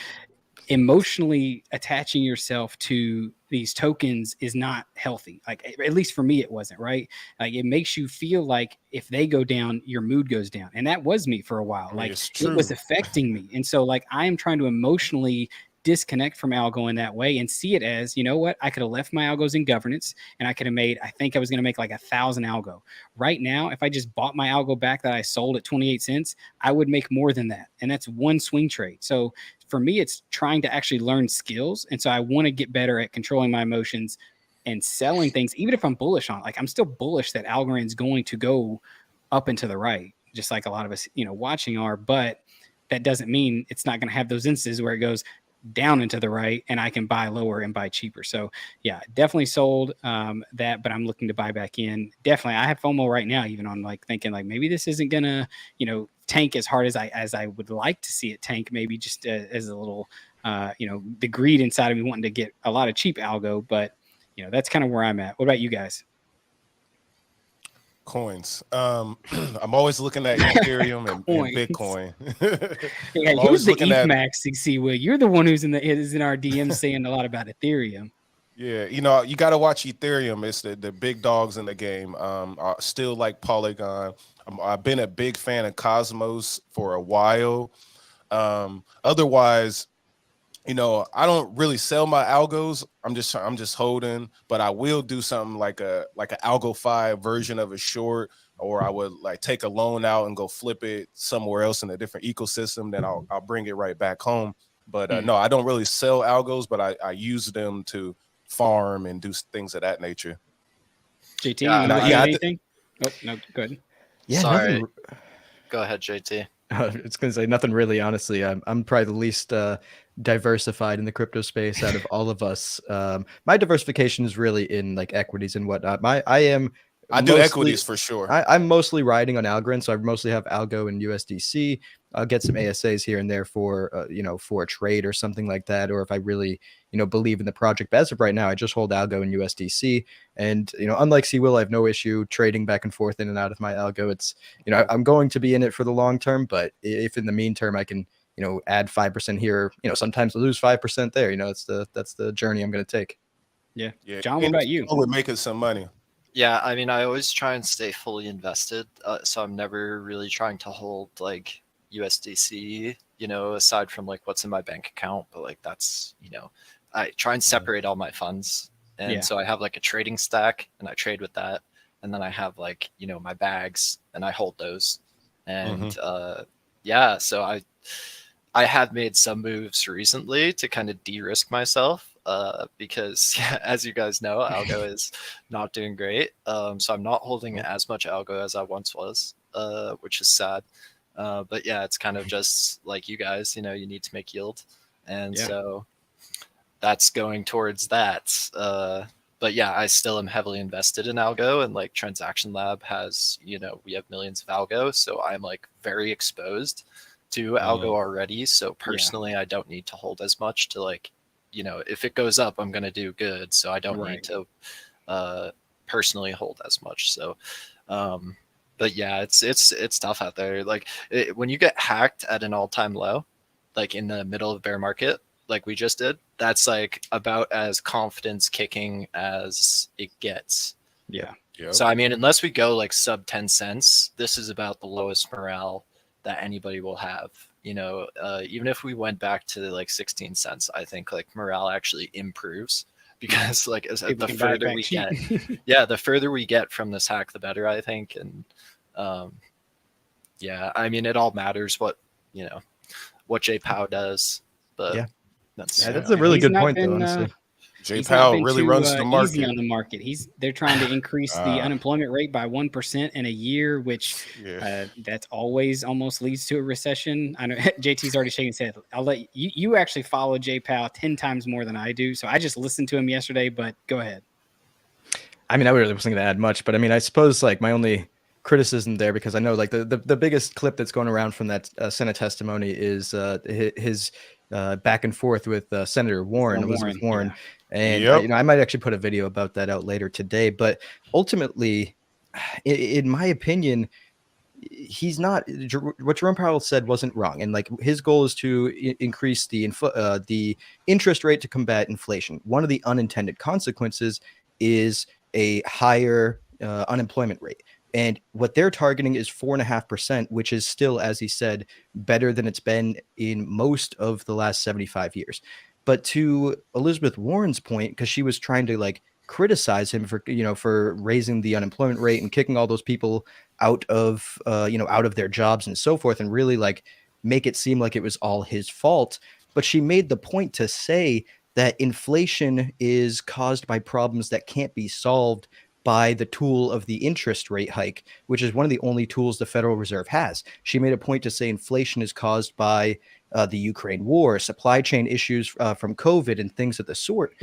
emotionally attaching yourself to these tokens is not healthy. Like at least for me, it wasn't, right? Like it makes you feel like if they go down, your mood goes down. And that was me for a while. Like it was affecting me. And so like I am trying to emotionally disconnect from algo in that way and see it as, you know what, I could have left my algos in governance and I could have made, I think I was going to make like 1,000 algo. Right now, if I just bought my algo back that I sold at 28 cents, I would make more than that. And that's one swing trade. So for me, it's trying to actually learn skills. And so I want to get better at controlling my emotions and selling things, even if I'm bullish on it. Like I'm still bullish that Algorand's going to go up and to the right, just like a lot of us, watching are, but that doesn't mean it's not going to have those instances where it goes down and to the right and I can buy lower and buy cheaper. So yeah, definitely sold that, but I'm looking to buy back in. Definitely. I have FOMO right now, even on like thinking like maybe this isn't gonna, tank as hard as I would like to see it tank, maybe just as a little, the greed inside of me wanting to get a lot of cheap algo, but that's kind of where I'm at. What about you guys? Coins. I'm always looking at Ethereum and Bitcoin. Yeah, who's the ETHMax CC Will? You're the one who's in our DM saying a lot about Ethereum. Yeah, you got to watch Ethereum. It's the big dogs in the game. I still like Polygon. I've been a big fan of Cosmos for a while. Otherwise, I don't really sell my algos. I'm just holding, but I will do something like an ALGO version of a short, or I would like take a loan out and go flip it somewhere else in a different ecosystem. Then I'll bring it right back home. But no, I don't really sell algos, but I use them to farm and do things of that nature. JT, anything? Oh, no, go ahead. Yeah, sorry. Go ahead, JT. It's going to say nothing really, honestly. I'm probably the least diversified in the crypto space out of all of us. My diversification is really in like equities and whatnot. I do equities for sure. I'm mostly riding on Algorand, so I mostly have Algo and USDC. I'll get some ASAs here and there for for a trade or something like that, or if I really believe in the project. But as of right now, I just hold Algo and USDC, and unlike C Will, I have no issue trading back and forth in and out of my Algo. It's I'm going to be in it for the long term, but if in the meantime I can add 5% here, sometimes lose 5% there. That's the journey I'm going to take. Yeah. John, what about you? We're making some money. Yeah, I mean, I always try and stay fully invested, so I'm never really trying to hold like USDC, aside from like what's in my bank account. But like that's, I try and separate all my funds, and so I have like a trading stack, and I trade with that, and then I have like my bags, and I hold those, and so I have made some moves recently to kind of de-risk myself. Because as you guys know, algo is not doing great. So I'm not holding as much algo as I once was, which is sad. But yeah, it's kind of just like you guys, you need to make yield. And so that's going towards that. But yeah, I still am heavily invested in algo, and like Transaction Lab has, we have millions of algo. So I'm like very exposed to algo already. So personally, I don't need to hold as much to like, if it goes up, I'm going to do good. So I don't need to personally hold as much. So, but yeah, it's tough out there. Like when you get hacked at an all-time low, like in the middle of bear market, like we just did, that's like about as confidence kicking as it gets. Yeah. Yep. So, I mean, unless we go like sub 10 cents, this is about the lowest morale that anybody will have. Even if we went back to like 16 cents, I think like morale actually improves, because like the further we get, the further we get from this hack, the better, I think. And I mean, it all matters what J Pow does, but that's a really good point though, honestly. J Powell really runs the market. Easy on the market. They're trying to increase the unemployment rate by 1% in a year, which that's always almost leads to a recession. I know JT's already shaking his head. I'll let you actually follow J Powell 10 times more than I do. So I just listened to him yesterday, but go ahead. I mean, I really wasn't going to add much, but I mean, I suppose like my only criticism there, because I know like the biggest clip that's going around from that Senate testimony is his back and forth with Senator Warren, Elizabeth Warren. Yeah. And you know, I might actually put a video about that out later today. But ultimately, in my opinion, he's not, what Jerome Powell said wasn't wrong. And like his goal is to increase the interest rate to combat inflation. One of the unintended consequences is a higher unemployment rate. And what they're targeting is 4.5%, which is still, as he said, better than it's been in most of the last 75 years. But to Elizabeth Warren's point, because she was trying to like criticize him for, you know, for raising the unemployment rate and kicking all those people out of, you know, out of their jobs and so forth, and really like make it seem like it was all his fault. But she made the point to say that inflation is caused by problems that can't be solved by the tool of the interest rate hike, which is one of the only tools the Federal Reserve has. She made a point to say inflation is caused by the Ukraine war, supply chain issues from COVID, and things of the sort.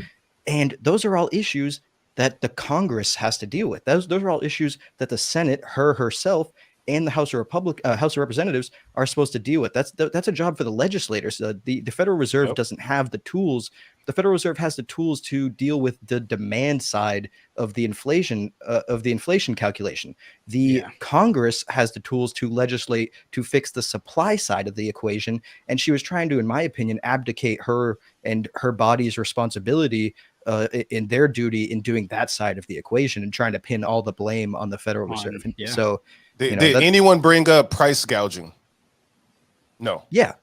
And those are all issues that the Congress has to deal with. Those are all issues that the Senate, herself, and the House of Representatives are supposed to deal with. That's a job for the legislators. The Federal Reserve doesn't have the tools. The Federal Reserve has the tools to deal with the demand side of the inflation calculation. The Congress has the tools to legislate to fix the supply side of the equation. And she was trying to, in my opinion, abdicate her and her body's responsibility in their duty in doing that side of the equation, and trying to pin all the blame on the Federal Reserve. So, did anyone bring up price gouging? No. Yeah.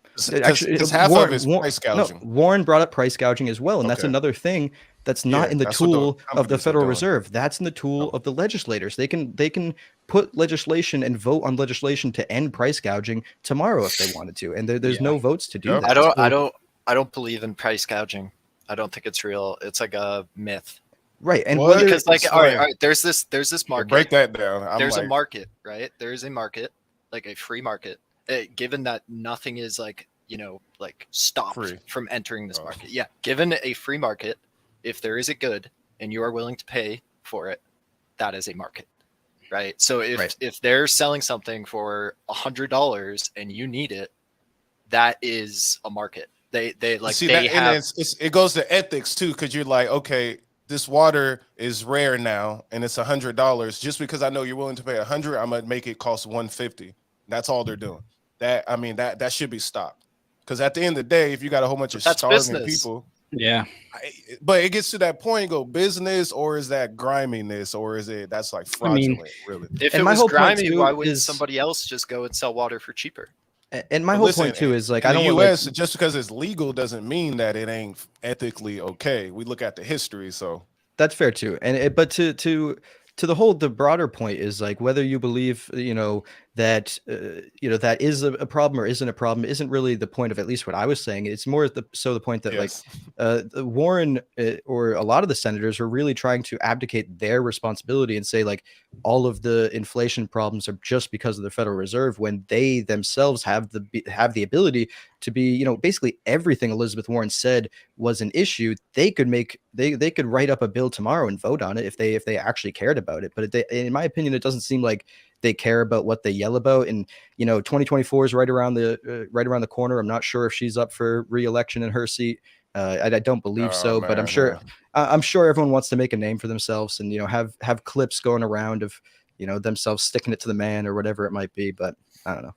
Actually, half of it is price gouging. No, Warren brought up price gouging as well, and that's another thing that's not in the tool of the Federal Reserve. That's in the tool of the legislators. They can put legislation and vote on legislation to end price gouging tomorrow if they wanted to, and there's no votes to do that. I don't believe in price gouging. I don't think it's real. It's like a myth. Right. And because like all right, there's this market. Break that down. There's a market, right? There's a market, like a free market. Given that nothing is like, you know, like stopped from entering this market. Yeah. Given a free market, if there is a good and you are willing to pay for it, that is a market. Right. So if they're selling something for $100 and you need it, that is a market. They like see they that, have and it goes to ethics too, because you're like, okay, this water is rare now and it's $100. Just because I know you're willing to pay $100, I'm gonna make it cost $150. That's all they're doing. That should be stopped. Because at the end of the day, if you got a whole bunch of starving people, but it gets to that point, go business, or is that griminess, or is it that's like fraudulent? Really, if it was grimy, why wouldn't somebody else just go and sell water for cheaper? And my whole point too is like, I don't want just because it's legal doesn't mean that it ain't ethically okay. We look at the history, so that's fair too. And but to the broader point is like, whether you believe, you know, that that is a problem or isn't a problem isn't really the point of at least what I was saying. It's more the point that like Warren or a lot of the senators are really trying to abdicate their responsibility and say like all of the inflation problems are just because of the Federal Reserve, when they themselves have the ability to be, you know, basically everything Elizabeth Warren said was an issue. They could could write up a bill tomorrow and vote on it if they actually cared about it. But in my opinion, it doesn't seem like they care about what they yell about. And, you know, 2024 is right around the corner. I'm not sure if she's up for re-election in her seat. I don't believe so, but I'm sure everyone wants to make a name for themselves and, you know, have clips going around of, you know, themselves sticking it to the man or whatever it might be. But I don't know.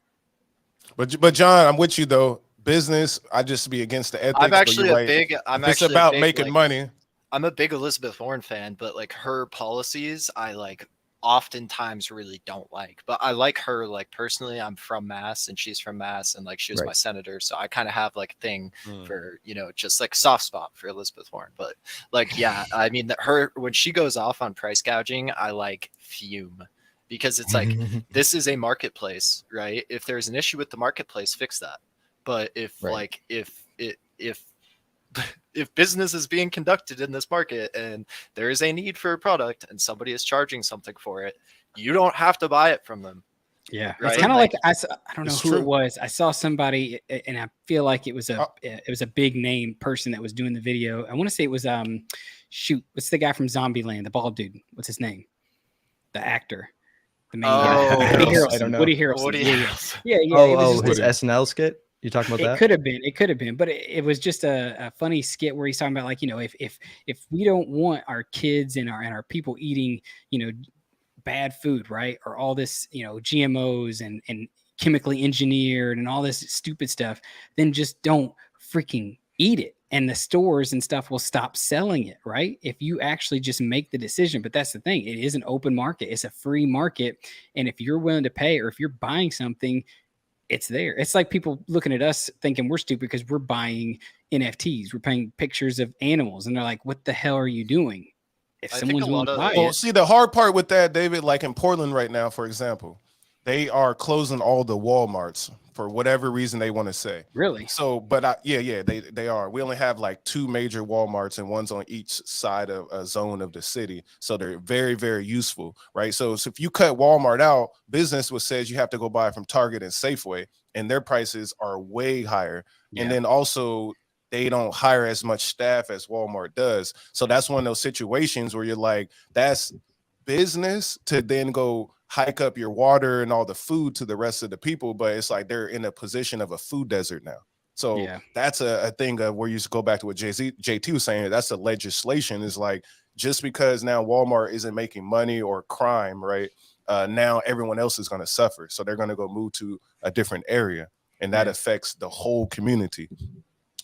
But John, I'm with you though. Business, I just be against the ethics. It's about making money. I'm a big Elizabeth Warren fan, but like her policies, I like oftentimes really don't like. But I like her like personally. I'm from Mass and she's from Mass, and like she was my senator, so I kind of have like a thing for, you know, just like soft spot for Elizabeth Warren. But like, yeah, I mean, her when she goes off on price gouging, I like fume. Because it's like, this is a marketplace, right? If there's an issue with the marketplace, fix that. But if like if business is being conducted in this market and there is a need for a product and somebody is charging something for it, you don't have to buy it from them. Yeah, right? It's kind of like I don't know who it was. I saw somebody, and I feel like it was a big name person that was doing the video. I want to say it was what's the guy from Zombieland, the bald dude? What's his name? The actor. The main guy. Woody Harrelson. I don't know. Woody Harrelson. Woody Harrelson. Yeah. Oh, his SNL skit. You talking about that? It could have been, but it was just a funny skit where he's talking about, like, if we don't want our kids and our people eating, bad food, right? Or all this, GMOs and chemically engineered and all this stupid stuff, then just don't freaking eat it. And the stores and stuff will stop selling it, right? If you actually just make the decision. But that's the thing. It is an open market. It's a free market. And if you're willing to pay, or if you're buying something, it's there. It's like people looking at us thinking we're stupid because we're buying NFTs. We're paying pictures of animals. And they're like, what the hell are you doing? If someone's willing to buy it. See, the hard part with that, David, like in Portland right now, for example, they are closing all the Walmarts for whatever reason they want to say. Really? So, but they are. We only have like 2 major Walmarts, and one's on each side of a zone of the city. So they're very, very useful, right? So if you cut Walmart out, business says you have to go buy from Target and Safeway, and their prices are way higher. Yeah. And then also they don't hire as much staff as Walmart does. So that's one of those situations where you're like, that's business to then go hike up your water and all the food to the rest of the people, but it's like they're in a position of a food desert now. So that's a thing of where you go back to what JT was saying. That's the legislation, is like, just because now Walmart isn't making money or crime, right? Now everyone else is going to suffer. So they're going to go move to a different area, and that affects the whole community.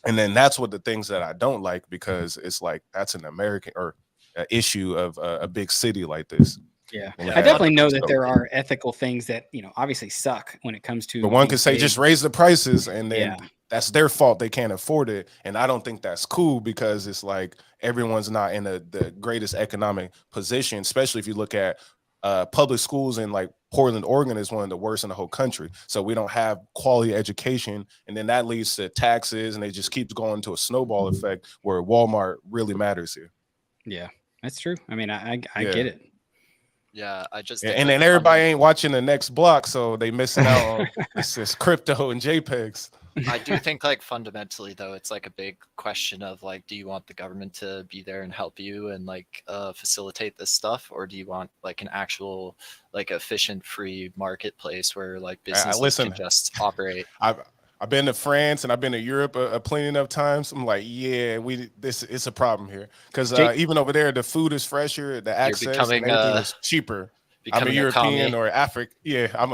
And then that's what the things that I don't like, because it's like, that's an American or an issue of a big city like this. Yeah, I definitely know that there are ethical things that, obviously suck when it comes to. But one could say just raise the prices, and then that's their fault. They can't afford it. And I don't think that's cool, because it's like everyone's not in the greatest economic position, especially if you look at public schools in like Portland, Oregon is one of the worst in the whole country. So we don't have quality education. And then that leads to taxes, and it just keeps going to a snowball effect where Walmart really matters here. Yeah, that's true. I mean, I get it. Yeah, I just and then everybody ain't watching the next block, so they missing out on this crypto and JPEGs. I do think, like, fundamentally though, it's like a big question of like, do you want the government to be there and help you and like facilitate this stuff, or do you want like an actual like efficient free marketplace where like businesses can just operate? I've been to France and I've been to Europe plenty enough times. I'm like, it's a problem here, because even over there the food is fresher, the access and everything is cheaper. I'm a European or African. Yeah, I'm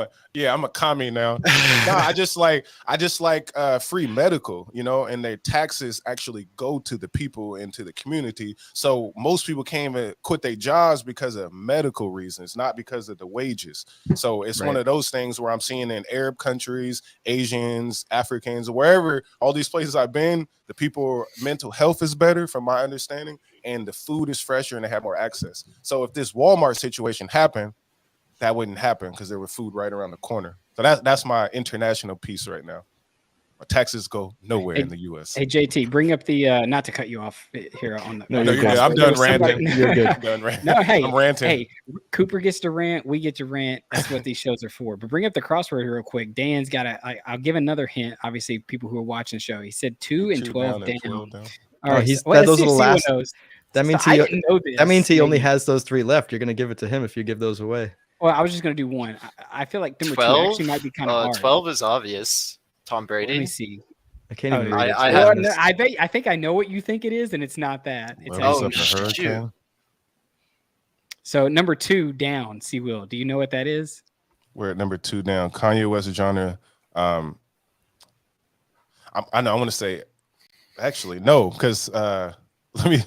a commie now. No, I just like free medical, and their taxes actually go to the people and to the community. So most people can't even quit their jobs because of medical reasons, not because of the wages. So it's one of those things where I'm seeing in Arab countries, Asians, Africans, wherever, all these places I've been, the people mental health is better from my understanding, and the food is fresher and they have more access. So if this Walmart situation happened, that wouldn't happen because there was food right around the corner. So that's my international piece right now. My taxes go nowhere in the U.S. Hey, JT, bring up the not to cut you off here on the. No, you're good. I'm done ranting. You're good. I'm done ranting. No, hey, I'm ranting. Hey, Cooper gets to rant. We get to rant. That's what these shows are for. But bring up the crossword real quick. Dan's got I'll give another hint. Obviously, people who are watching the show. He said 2 and 12 down. All right, those are the last. That means that means he only has those 3 left. You're gonna give it to him if you give those away. Well, I was just going to do one. I feel like number 12? 2 actually might be kind of hard. 12 is obvious. Tom Brady. Let me see. I can't even read I think I know what you think it is, and it's not that. It's shoot. So number 2 down, C. Will. Do you know what that is? We're at number 2 down. Kanye West genre. I know. I want to say, actually, no, because let me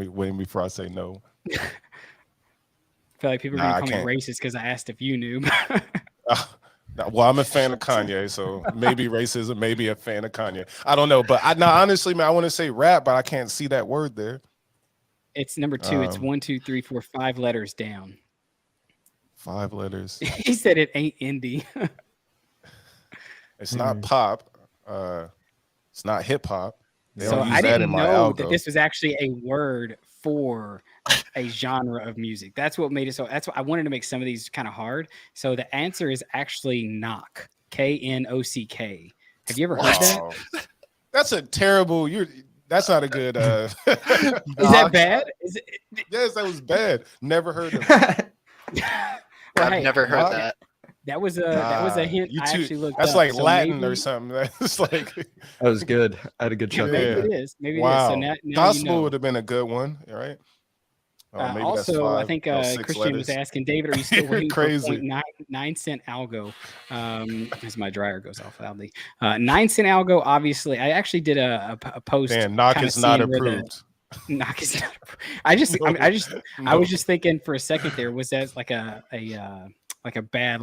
wait before I say no. I feel like people are going to call me racist because I asked if you knew. Well, I'm a fan of Kanye, so maybe racism, maybe a fan of Kanye. I don't know, but honestly, man, I want to say rap, but I can't see that word there. It's number 2. It's 1, 2, 3, 4, 5 letters down. 5 letters. He said it ain't indie. It's not pop. It's not hip hop. So I didn't know that this was actually a word for a genre of music. That's what made it so. That's what I wanted to make some of these kind of hard. So the answer is actually knock. Knock. Have you ever heard that? That's a terrible. That's not a good. Is that bad? Yes, that was bad. Never heard of it. I've never heard that. That was a hint. I actually looked that's up. like So Latin maybe, or something. That's like that was good. I had a good chuckle. Maybe it is. Maybe wow. it is. So now Gospel would have been a good one. All right. Maybe also, I think Christian was asking, David, are you still waiting for 0.9 cent algo? As my dryer goes off loudly. 9 cent algo, obviously. I actually did a post. Man, knock is not approved. Knock is not approved. I was just thinking for a second there, was that like a bad,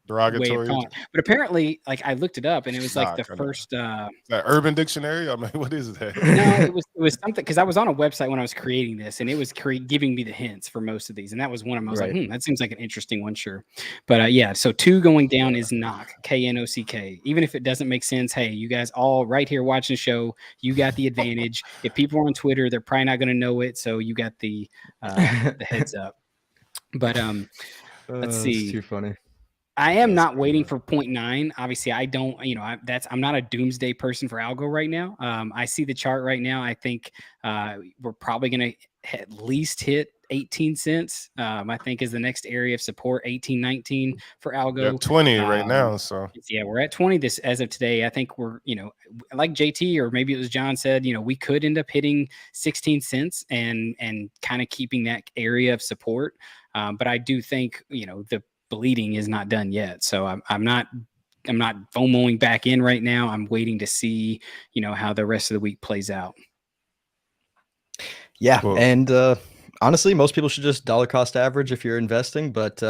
derogatory way of calling. But apparently, like, I looked it up and it was like the first that Urban Dictionary. I mean, what is that? No, it was something, because I was on a website when I was creating this, and it was giving me the hints for most of these, and that was one of them. I was like, that seems like an interesting one, sure. But yeah, so 2 going down is knock, Knock. Even if it doesn't make sense, hey, you guys all right here watching the show, you got the advantage. If people are on Twitter, they're probably not going to know it, so you got the heads up. But let's see. It's too funny. I am not waiting for 0.9. Obviously, I don't. I'm not a doomsday person for algo right now. I see the chart right now. I think we're probably going to at least hit 18 cents. I think is the next area of support. 18, 19 for algo. 20 right now. So yeah, we're at 20 this as of today. I think we're like JT, or maybe it was John said, we could end up hitting 16 cents and kind of keeping that area of support. But I do think, the bleeding is not done yet. So I'm not FOMOing back in right now. I'm waiting to see, how the rest of the week plays out. Yeah. Cool. And honestly, most people should just dollar cost average if you're investing. But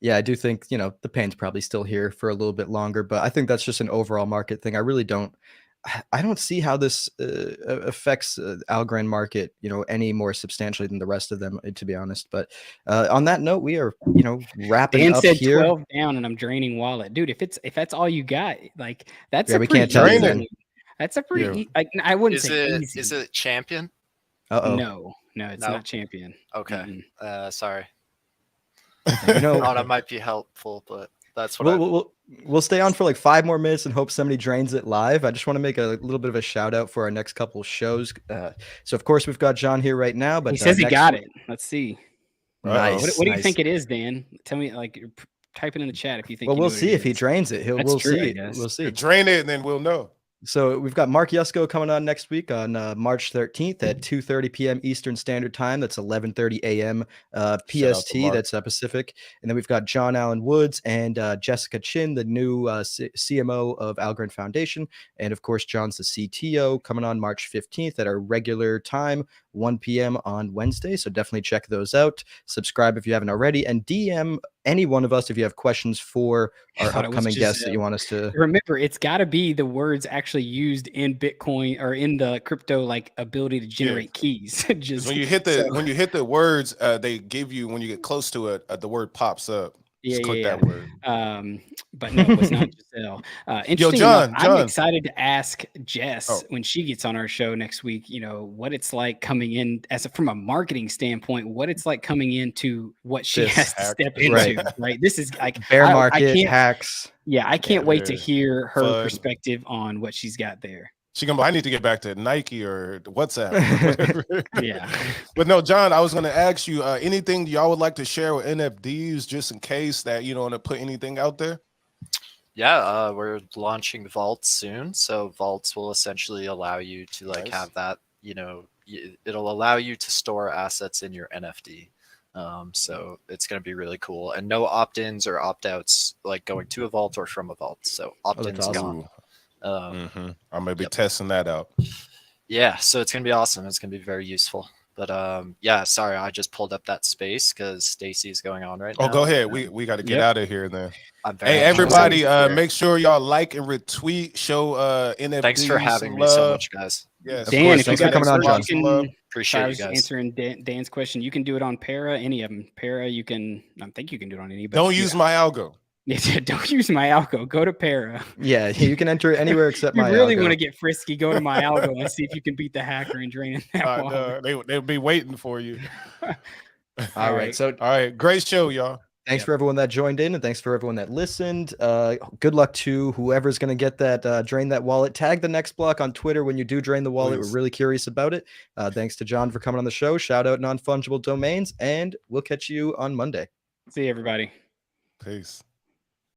yeah, I do think, the pain's probably still here for a little bit longer. But I think that's just an overall market thing. I don't see how this affects Algorand market, any more substantially than the rest of them, to be honest. But on that note, we are, wrapping Dan up said here. 12 down, and I'm draining wallet, dude. If that's all you got, like that's we can't tell you. That's a pretty. I wouldn't say easy. Is it champion? No, it's not champion. Okay, sorry. Thought it might be helpful, but that's what we'll stay on for like 5 more minutes and hope somebody drains it live. I just want to make a little bit of a shout out for our next couple shows. So of course we've got John here right now, but he says he got it. Let's see. Nice. What do you think it is, Dan? Tell me, type it in the chat if you think. Well, we'll see if he drains it. We'll see. We'll see. Drain it, and then we'll know. So we've got Mark Yusko coming on next week on March 13th at 2:30 p.m. Eastern Standard Time. That's 11:30 a.m. PST. That's Pacific. And then we've got John Allen Woods and Jessica Chin, the new CMO of Algorand Foundation. And of course, John's the CTO, coming on March 15th at our regular time, 1 p.m. on Wednesday. So definitely check those out. Subscribe if you haven't already, and DM any one of us if you have questions for our upcoming guests that you want us to remember. It's got to be the words actually used in Bitcoin or in the crypto ability to generate keys. Just when you hit the words, they give you, when you get close to it, the word pops up. Just click that word. But no, it's not Giselle. Interesting. John, I'm excited to ask Jess when she gets on our show next week, what it's like coming in from a marketing standpoint, what it's like coming into what she has to step into, right? This is like bear market hacks. Yeah, I can't wait to hear her perspective on what she's got there. I need to get back to Nike or WhatsApp. Yeah. But no, John, I was going to ask you anything y'all would like to share with NFTs, just in case that you don't want to put anything out there. Yeah, we're launching vaults soon. So vaults will essentially allow you to have that, it'll allow you to store assets in your NFT. So it's going to be really cool, and no opt-ins or opt-outs going to a vault or from a vault. So opt-ins gone. I'm gonna be testing that out. Yeah, so it's gonna be awesome. It's gonna be very useful. But yeah, sorry, I just pulled up that space because Stacy's going on right now. Oh, go ahead. We got to get out of here then. Hey, everybody, make sure y'all like and retweet. Show NFT. Thanks for having me so much, guys. Yes, Dan, thanks for coming on, John. Appreciate you guys. Answering Dan's question. You can do it on Para, any of them. Para, I think you can do it on any. Don't use my algo. Yeah, don't use my algo. Go to Para. Yeah, you can enter it anywhere except my algo. You really want to get frisky, go to my algo and see if you can beat the hacker and drain that wallet. They'll be waiting for you. All right. So, all right. Great show, y'all. Thanks for everyone that joined in, and thanks for everyone that listened. Good luck to whoever's going to get that, drain that wallet. Tag the next block on Twitter when you do drain the wallet. We're really curious about it. Thanks to John for coming on the show. Shout out Non-Fungible Domains, and we'll catch you on Monday. See you, everybody. Peace.